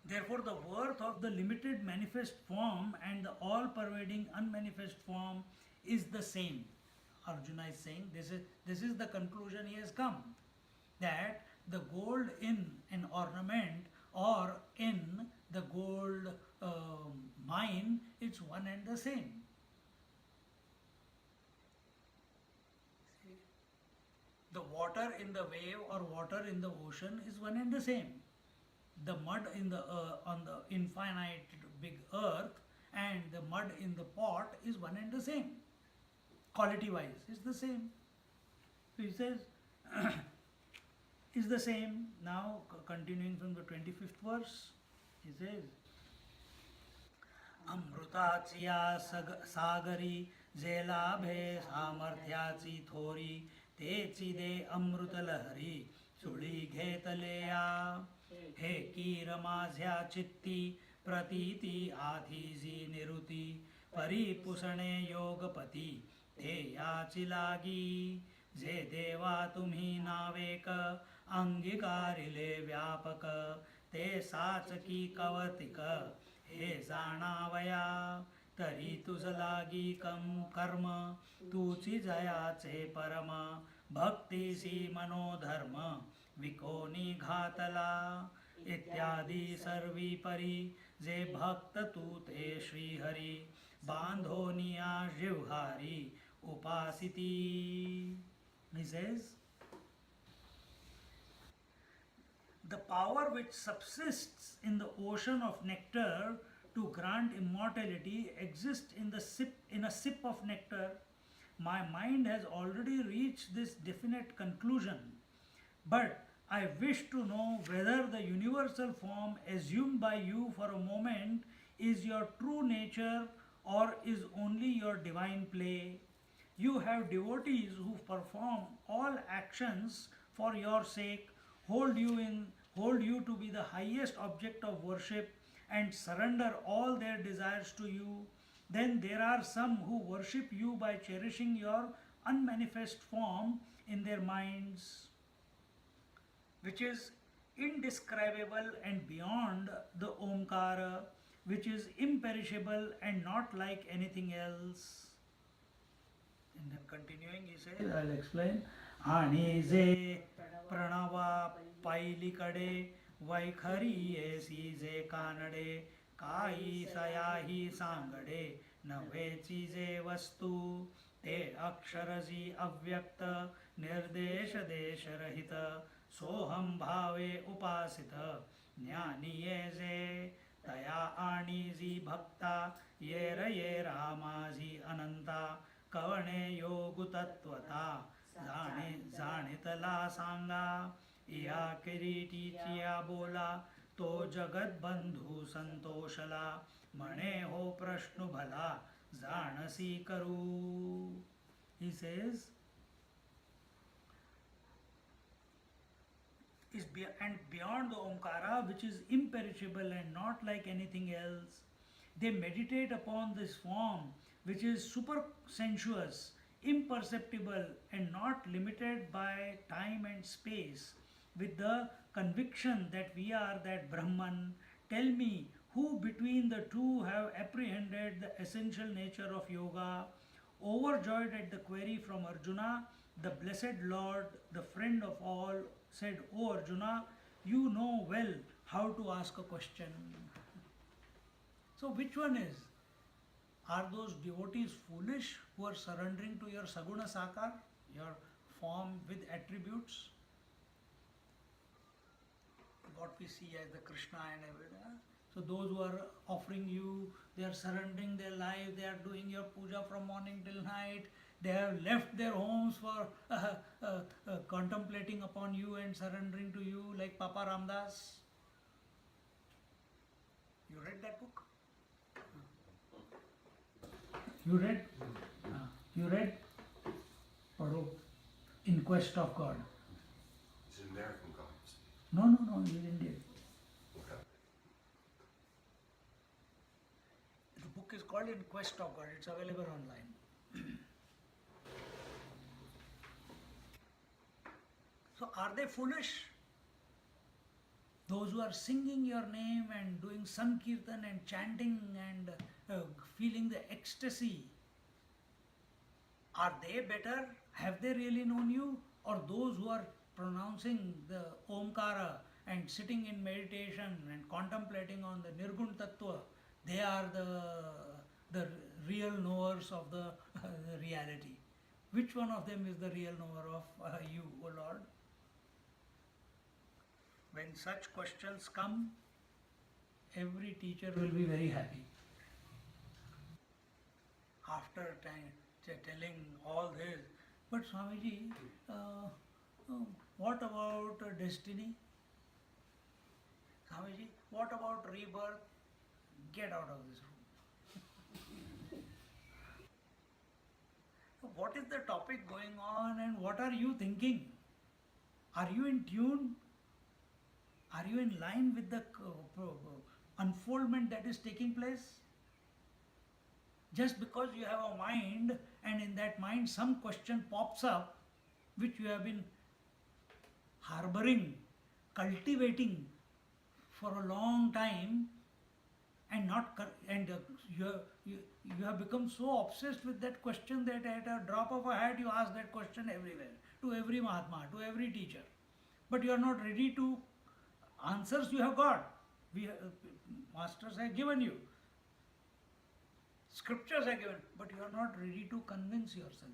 Therefore, the worth of the limited manifest form and the all-pervading unmanifest form is the same. Arjuna is saying this is the conclusion he has come, that the gold in an ornament or in the gold mine, it's one and the same. The water in the wave or water in the ocean is one and the same. The mud in the on the infinite big earth and the mud in the pot is one and the same. Quality wise, it's the same. So he says, is the same. Now continuing from the 25th verse, he says, Amrutachiya sagari zelabhe samarthyachi thori te chide amrutalahari sudi ghetaleya he kiramazhya chitti pratiti athiji niruti paripusane yogapati te yachi lagi जे देवा तुम्ही नावेक अंगीकारिले व्यापक ते साचकी कवतिक हे जाणावया तरी तुझ लागी कर्म तुची जयाचे परम भक्तीसी मनोधर्म विकोनी घातला इत्यादी सर्वी परी जे भक्त तू ते Srihari बांधोनिया जिव्हारी उपासिती. He says, the power which subsists in the ocean of nectar to grant immortality exists in a sip of nectar. My mind has already reached this definite conclusion, but I wish to know whether the universal form assumed by you for a moment is your true nature or is only your divine play. You have devotees who perform all actions for your sake, hold you to be the highest object of worship, and surrender all their desires to you. Then there are some who worship you by cherishing your unmanifest form in their minds, which is indescribable and beyond the Omkara, which is imperishable and not like anything else. And then continuing, he says, I'll explain. आणि जे प्रणवा पैलीकडे वैखरी AC जे कानडे काही सयाही सांगडे नव्हेची जे वस्तू ते अक्षरजी अव्यक्त निर्देश देश रहित सोहम भावे उपासित ज्ञानी ये जे तया आणि जी भक्ता ये रामाजी अनंता कवणे योग तत्वता जाणितला सांगा या किरीटीची या बोला तो जगत बंधू संतोषला म्हणे हो प्रश्न भला जाणसी करू. He says, and beyond the Omkara, which is imperishable and not like anything else, they meditate upon this form which is super sensuous, imperceptible, and not limited by time and space, with the conviction that we are that Brahman. Tell me, who between the two have apprehended the essential nature of yoga? Overjoyed at the query from Arjuna, the blessed Lord, the friend of all, said, O Arjuna, you know well how to ask a question. So which one is? Are those devotees foolish who are surrendering to your Saguna Sakar, your form with attributes? What we see as the Krishna and everything. So those who are offering you, they are surrendering their life, they are doing your puja from morning till night, they have left their homes for contemplating upon you and surrendering to you like Papa Ramdas. You read that book? You read? You read? Paro, In Quest of God. It's an American copy. No, he's Indian. Okay. The book is called In Quest of God. It's available online. So are they foolish? Those who are singing your name and doing Sankirtan and chanting and feeling the ecstasy, are they better? Have they really known you? Or those who are pronouncing the Omkara and sitting in meditation and contemplating on the Nirgun Tattva, they are the real knowers of the reality. Which one of them is the real knower of you, O Lord? When such questions come, every teacher will be very happy. After telling all this, but Swamiji, what about destiny? Swamiji, what about rebirth? Get out of this room. So what is the topic going on and what are you thinking? Are you in tune? Are you in line with the unfoldment that is taking place? Just because you have a mind and in that mind some question pops up which you have been harboring, cultivating for a long time and you have become so obsessed with that question that at a drop of a hat you ask that question everywhere, to every Mahatma, to every teacher. But you are not ready to answers you have got. Masters have given you. Scriptures are given, but you are not ready to convince yourself.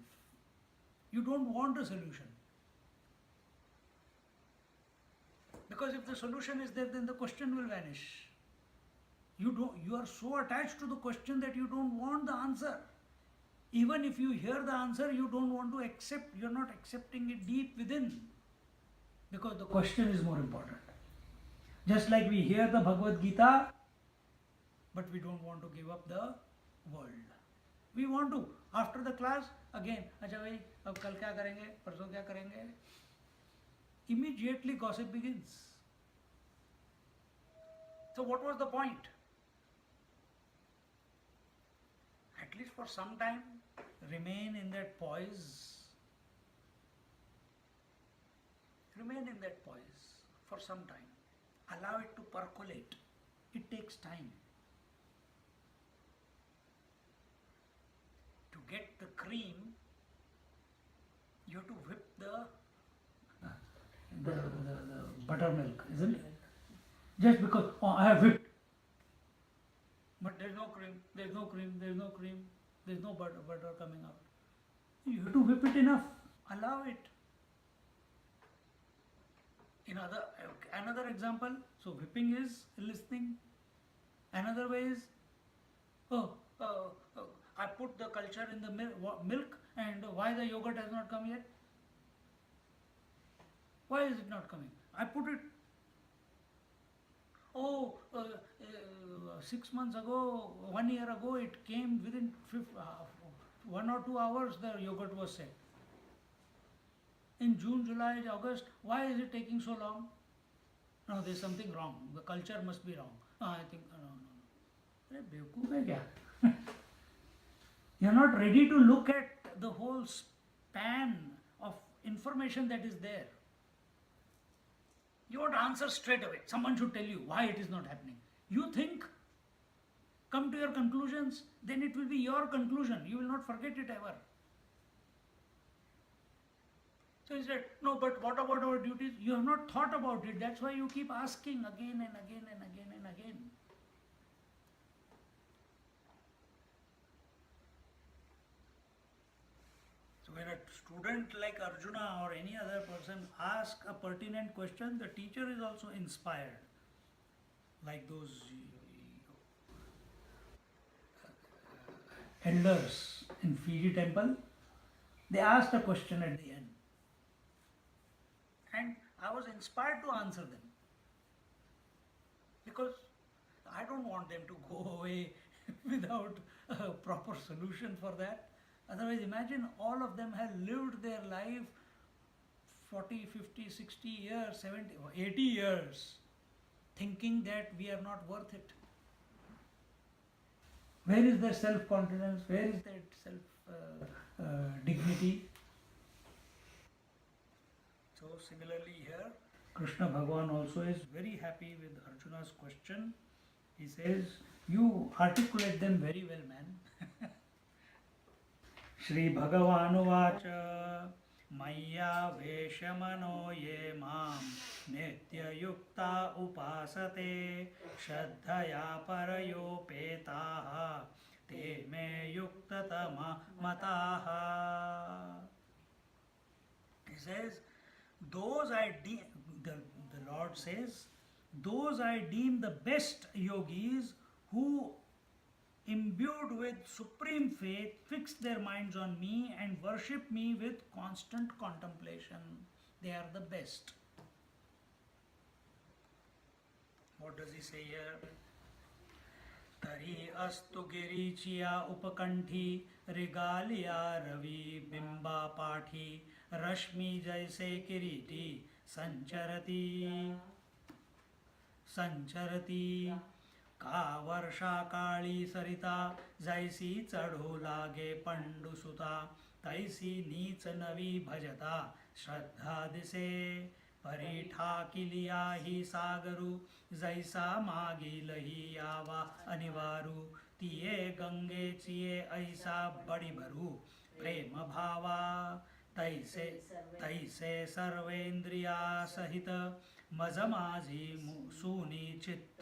You don't want a solution. Because if the solution is there, then the question will vanish. You are so attached to the question that you don't want the answer. Even if you hear the answer, you don't want to accept, you are not accepting it deep within. Because the question is more important. Just like we hear the Bhagavad Gita, but we don't want to give up the world. We want to. After the class, again, अच्छा भाई, अब कल क्या करेंगे, परसों क्या करेंगे? Immediately gossip begins. So what was the point? At least for some time, remain in that poise. Remain in that poise for some time. Allow it to percolate. It takes time. To get the cream, You have to whip the buttermilk, isn't it? Just because, oh, I have whipped. But there's no cream, there's no cream, there's no cream, there's no butter coming out. You have to whip it enough. Allow it. Another example, so whipping is listening. Another way is, I put the culture in the milk and why the yogurt has not come yet? Why is it not coming? I put it. 6 months ago, 1 year ago, it came within 1 or 2 hours, the yogurt was set. In June, July, August, why is it taking so long? No, there's something wrong. The culture must be wrong. I think, no. Arey, bewkoof hai kya? You're not ready to look at the whole span of information that is there. You want to answer straight away. Someone should tell you why it is not happening. You think, come to your conclusions, then it will be your conclusion. You will not forget it ever. So he said, no, but what about our duties? You have not thought about it. That's why you keep asking again and again and again and again. So when a student like Arjuna or any other person asks a pertinent question, the teacher is also inspired. Like those elders in Fiji temple, they asked a question at the end. And I was inspired to answer them. Because I don't want them to go away without a proper solution for that. Otherwise, imagine all of them have lived their life 40, 50, 60 years, 70, 80 years, thinking that we are not worth it. Where is their self-confidence? Where is that self-dignity? So similarly here, Krishna Bhagavan also is very happy with Arjuna's question. He says, you articulate them very well, man. Shri Bhagavan Uvacha Maya Veshamano Ye Mam Nitya Yukta Upasate Shraddhaya Parayo Petaha Te Me Yuktatama Mataha. He says, those I deem, the Lord says, those I deem the best yogis who, imbued with supreme faith, fix their minds on me and worship me with constant contemplation. They are the best. What does he say here? Tari astu girichiya upakanthi regalia ravi bimba pathi rashmi jaise kiriti sancharati का वर्षा काळी सरिता जैसी चढू लागे पंडुसुता तैसी नीच नवी भजता श्रद्धा दिसे परी ठाकिलिया ही सागरू जैसा मागीलही यावा अनिवारू तिये गंगेचिये ऐसा बड़ी भरू प्रेम भावा तैसे सर्वेंद्रिया सहित मज माझी सुनी चित्त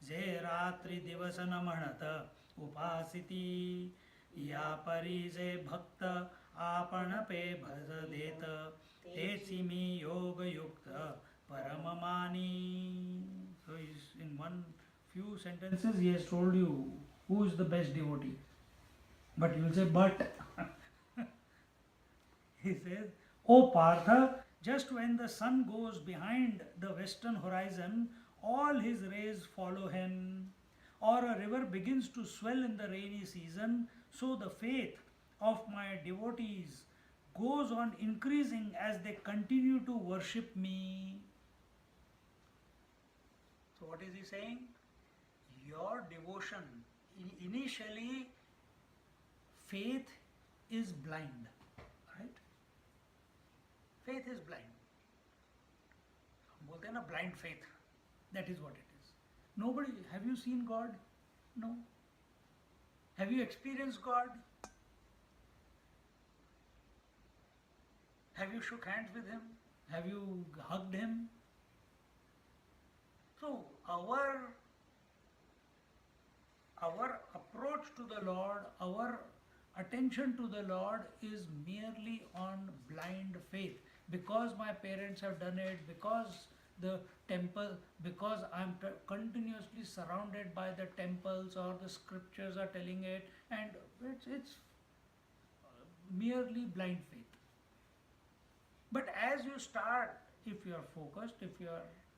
जे रात्री दिवस न म्हणत उपासिती या परी जे भक्त आपण पे भज देत तेची मी योग युक्त परम मानी. So in one few sentences he has told you who is the best devotee. But you will say, but he says, O Partha, just when the sun goes behind the western horizon, all his rays follow him. Or a river begins to swell in the rainy season, so the faith of my devotees goes on increasing as they continue to worship me. So what is he saying? Your devotion, initially faith is blind, right? Faith is blind. बोलते हैं ना blind faith. That is what it is. Nobody, have you seen God? No. Have you experienced God? Have you shook hands with him? Have you hugged him? So our approach to the Lord, our attention to the Lord is merely on blind faith. Because my parents have done it, because the temple, because I'm continuously surrounded by the temples or the scriptures are telling it, and it's merely blind faith. But as you start, if you are focused, if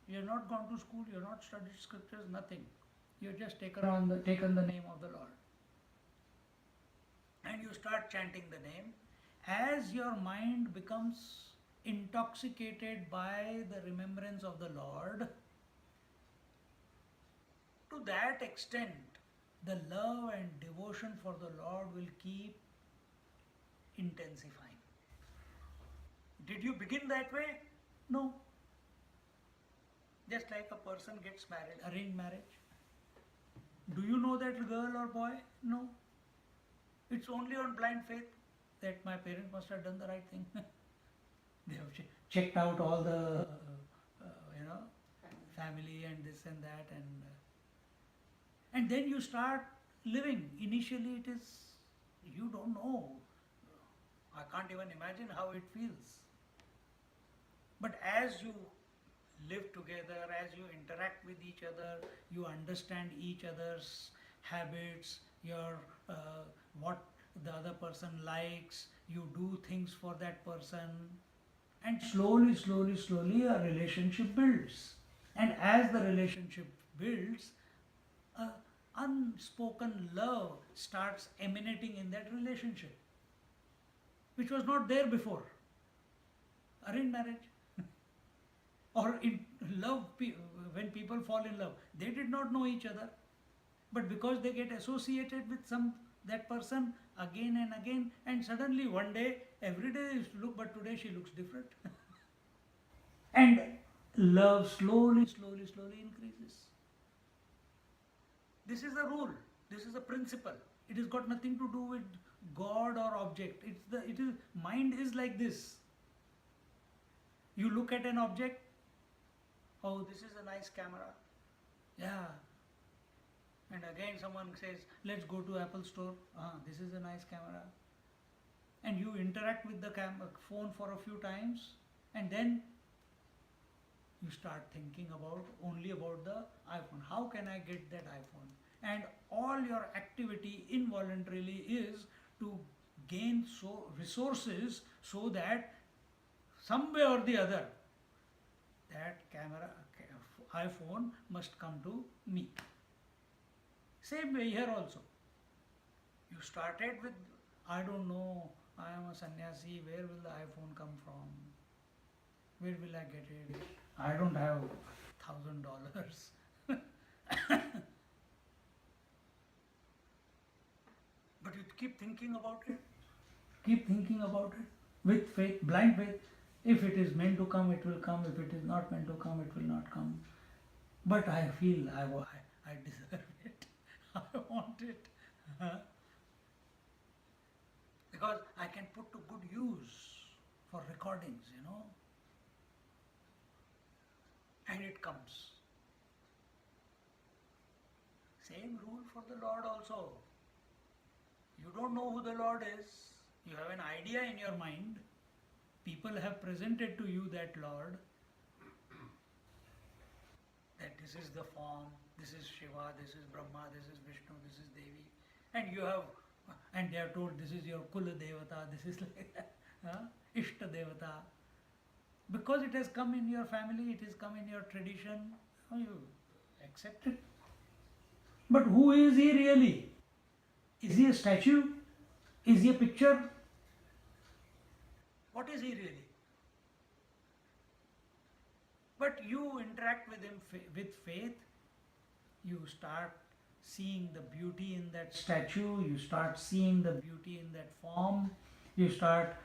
you're not gone to school, you're not studied scriptures, nothing. You've just taken the name of the Lord. And you start chanting the name. As your mind becomes intoxicated by the remembrance of the Lord, to that extent, the love and devotion for the Lord will keep intensifying. Did you begin that way? No. Just like a person gets married, arranged marriage. Do you know that girl or boy? No. It's only on blind faith that my parents must have done the right thing. They have checked out all the, family and this and that, and then you start living. Initially, it is, you don't know. I can't even imagine how it feels. But as you live together, as you interact with each other, you understand each other's habits, your what the other person likes, you do things for that person, and slowly a relationship builds. And as the relationship builds, unspoken love starts emanating in that relationship, which was not there before. Arranged marriage. Or in love, when people fall in love, they did not know each other, but because they get associated with that person again and again, and suddenly one day, every day is look, but today she looks different. And love slowly increases. This is a rule. This is a principle. It has got nothing to do with God or object. Mind is like this. You look at an object. Oh, this is a nice camera. Yeah. And again someone says, let's go to Apple store. This is a nice camera. And you interact with the phone for a few times, and then you start thinking only about the iPhone. How can I get that iPhone? And all your activity involuntarily is to gain resources so that some way or the other, that iPhone must come to me. Same way here also. You started with, I don't know, I am a sannyasi, where will the iPhone come from? Where will I get it? I don't have $1,000. But you keep thinking about it. Keep thinking about it with faith, blind faith. If it is meant to come, it will come. If it is not meant to come, it will not come. But I feel I deserve it. I want it. Because I can put to good use for recordings, And it comes. Same rule for the Lord also. You don't know who the Lord is. You have an idea in your mind. People have presented to you that Lord, that this is the form, this is Shiva, this is Brahma, this is Vishnu, this is Devi, and they are told this is your Kula Devata, this is like Ishta Devata. Because it has come in your family, it has come in your tradition, you accept it. But who is he really? Is he a statue? Is he a picture? What is he really? But you interact with him with faith, you start seeing the beauty in that statue, you start seeing the beauty in that form, you start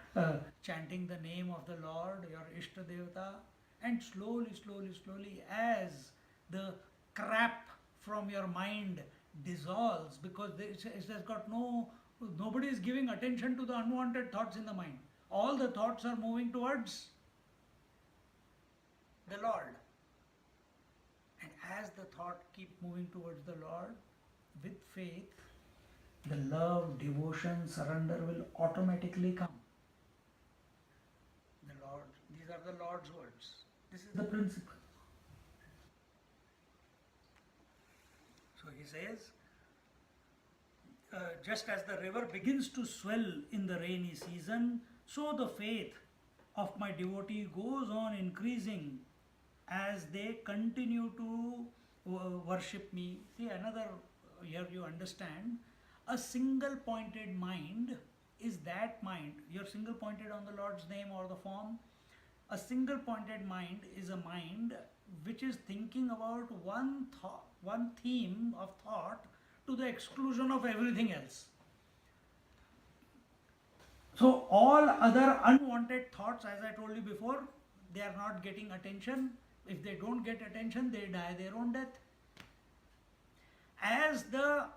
chanting the name of the Lord, your Ishta Devata, and slowly, as the crap from your mind dissolves, because it has got nobody is giving attention to the unwanted thoughts in the mind. all the thoughts are moving towards the Lord. And as the thought keep moving towards the Lord, with faith, the love, devotion, surrender will automatically come. The Lord, these are the Lord's words. This is the principle. So he says, just as the river begins to swell in the rainy season, so the faith of my devotee goes on increasing as they continue to worship me. See, another, here you understand, a single pointed mind is that mind. You're single pointed on the Lord's name or the form. A single pointed mind is a mind which is thinking about one thought, one theme of thought to the exclusion of everything else. So all other unwanted thoughts, as I told you before, they are not getting attention. If they don't get attention, they die their own death. As the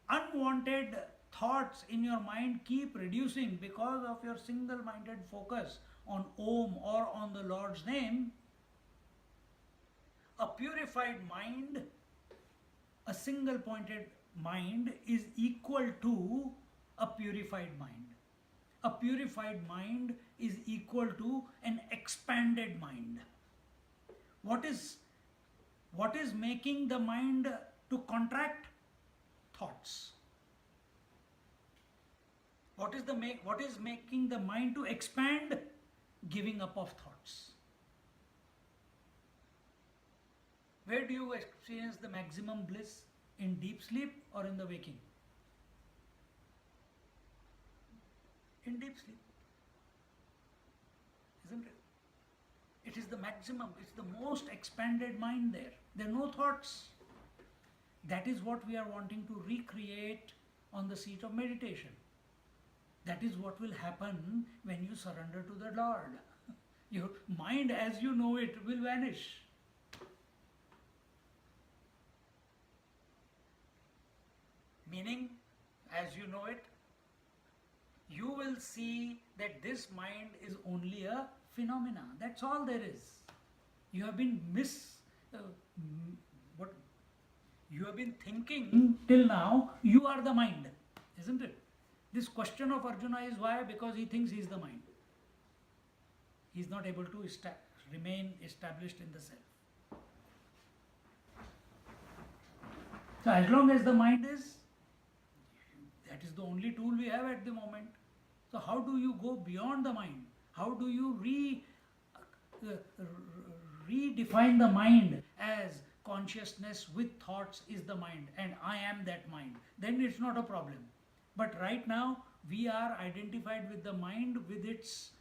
unwanted thoughts in your mind keep reducing because of your single-minded focus on Om or on the Lord's name, a purified mind, a single-pointed mind is equal to a purified mind. A purified mind is equal to an expanded mind. What is making the mind to contract? Thoughts. What is making the mind to expand? Giving up of thoughts. Where do you experience the maximum bliss? In deep sleep or in the waking? In deep sleep. Isn't it? It is the maximum, it's the most expanded mind there. There are no thoughts. That is what we are wanting to recreate on the seat of meditation. That is what will happen when you surrender to the Lord. Your mind as you know it will vanish. Meaning, as you know it, you will see that this mind is only a phenomena. That's all there is. You have been you have been thinking till now, you are the mind, isn't it? This question of Arjuna is why? Because he thinks he is the mind. He is not able to remain established in the self. So as long as the mind is, that is the only tool we have at the moment. So how do you go beyond the mind? How do you redefine the mind as consciousness with thoughts is the mind and I am that mind? Then it's not a problem. But right now we are identified with the mind with its,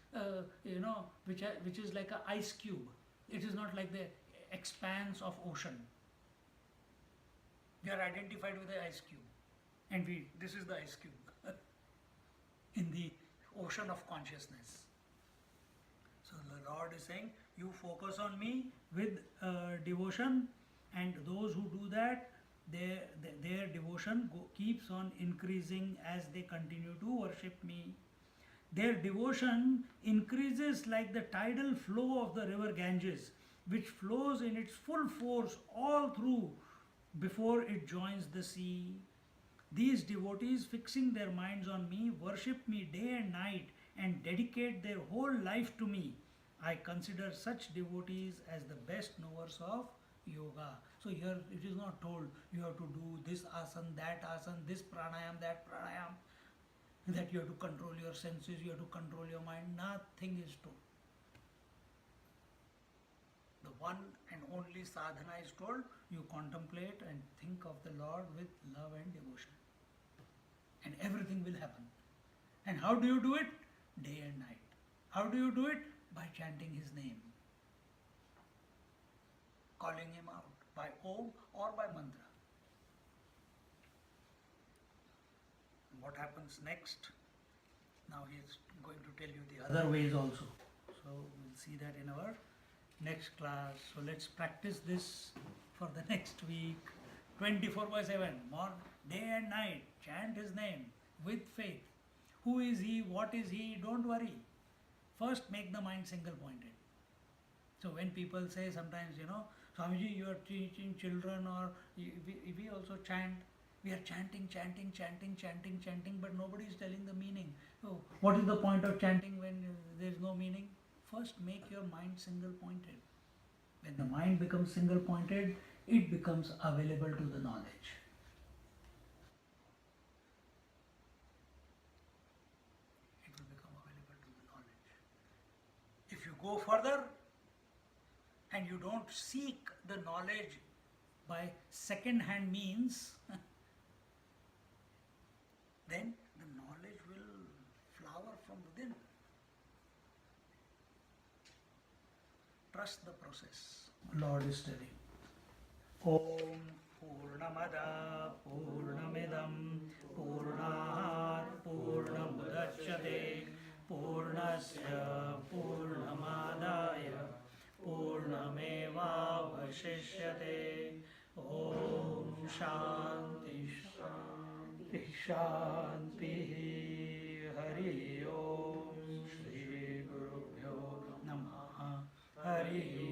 which is like an ice cube. It is not like the expanse of ocean. We are identified with the ice cube. And this is the ice cube in the ocean of consciousness. So the Lord is saying, you focus on me with devotion, and those who do that, their devotion keeps on increasing as they continue to worship me. Their devotion increases like the tidal flow of the river Ganges, which flows in its full force all through before it joins the sea. These devotees, fixing their minds on me, worship me day and night and dedicate their whole life to me. I consider such devotees as the best knowers of yoga. So here it is not told you have to do this asana, that asana, this pranayam, that pranayam, that you have to control your senses, you have to control your mind. Nothing is told. The one and only sadhana is told, you contemplate and think of the Lord with love and devotion. And everything will happen. And how do you do it? Day and night. How do you do it? By chanting his name. Calling him out by Om or by mantra. What happens next? Now he is going to tell you the other ways also. So we'll see that in our next class. So let's practice this for the next week. 24/7, day and night, chant his name with faith. Who is he? What is he? Don't worry. First make the mind single pointed. So when people say sometimes, Swamiji, you are teaching children, or we also chant. We are chanting, but nobody is telling the meaning. So what is the point of chanting when there is no meaning? First make your mind single pointed. When the mind becomes single pointed, it becomes available to the knowledge. It will become available to the knowledge. If you go further and you don't seek the knowledge by second hand means, then the knowledge will flower from within. Trust the process. Lord is telling. Om Purnamada Purnamidam Purnat Purnamudachyate Purnasya Purnamadaya Purnameva Vashishyate. Om Shanti Shanti Shanti. Hari Om Shri Gurubhyo Namaha. Hari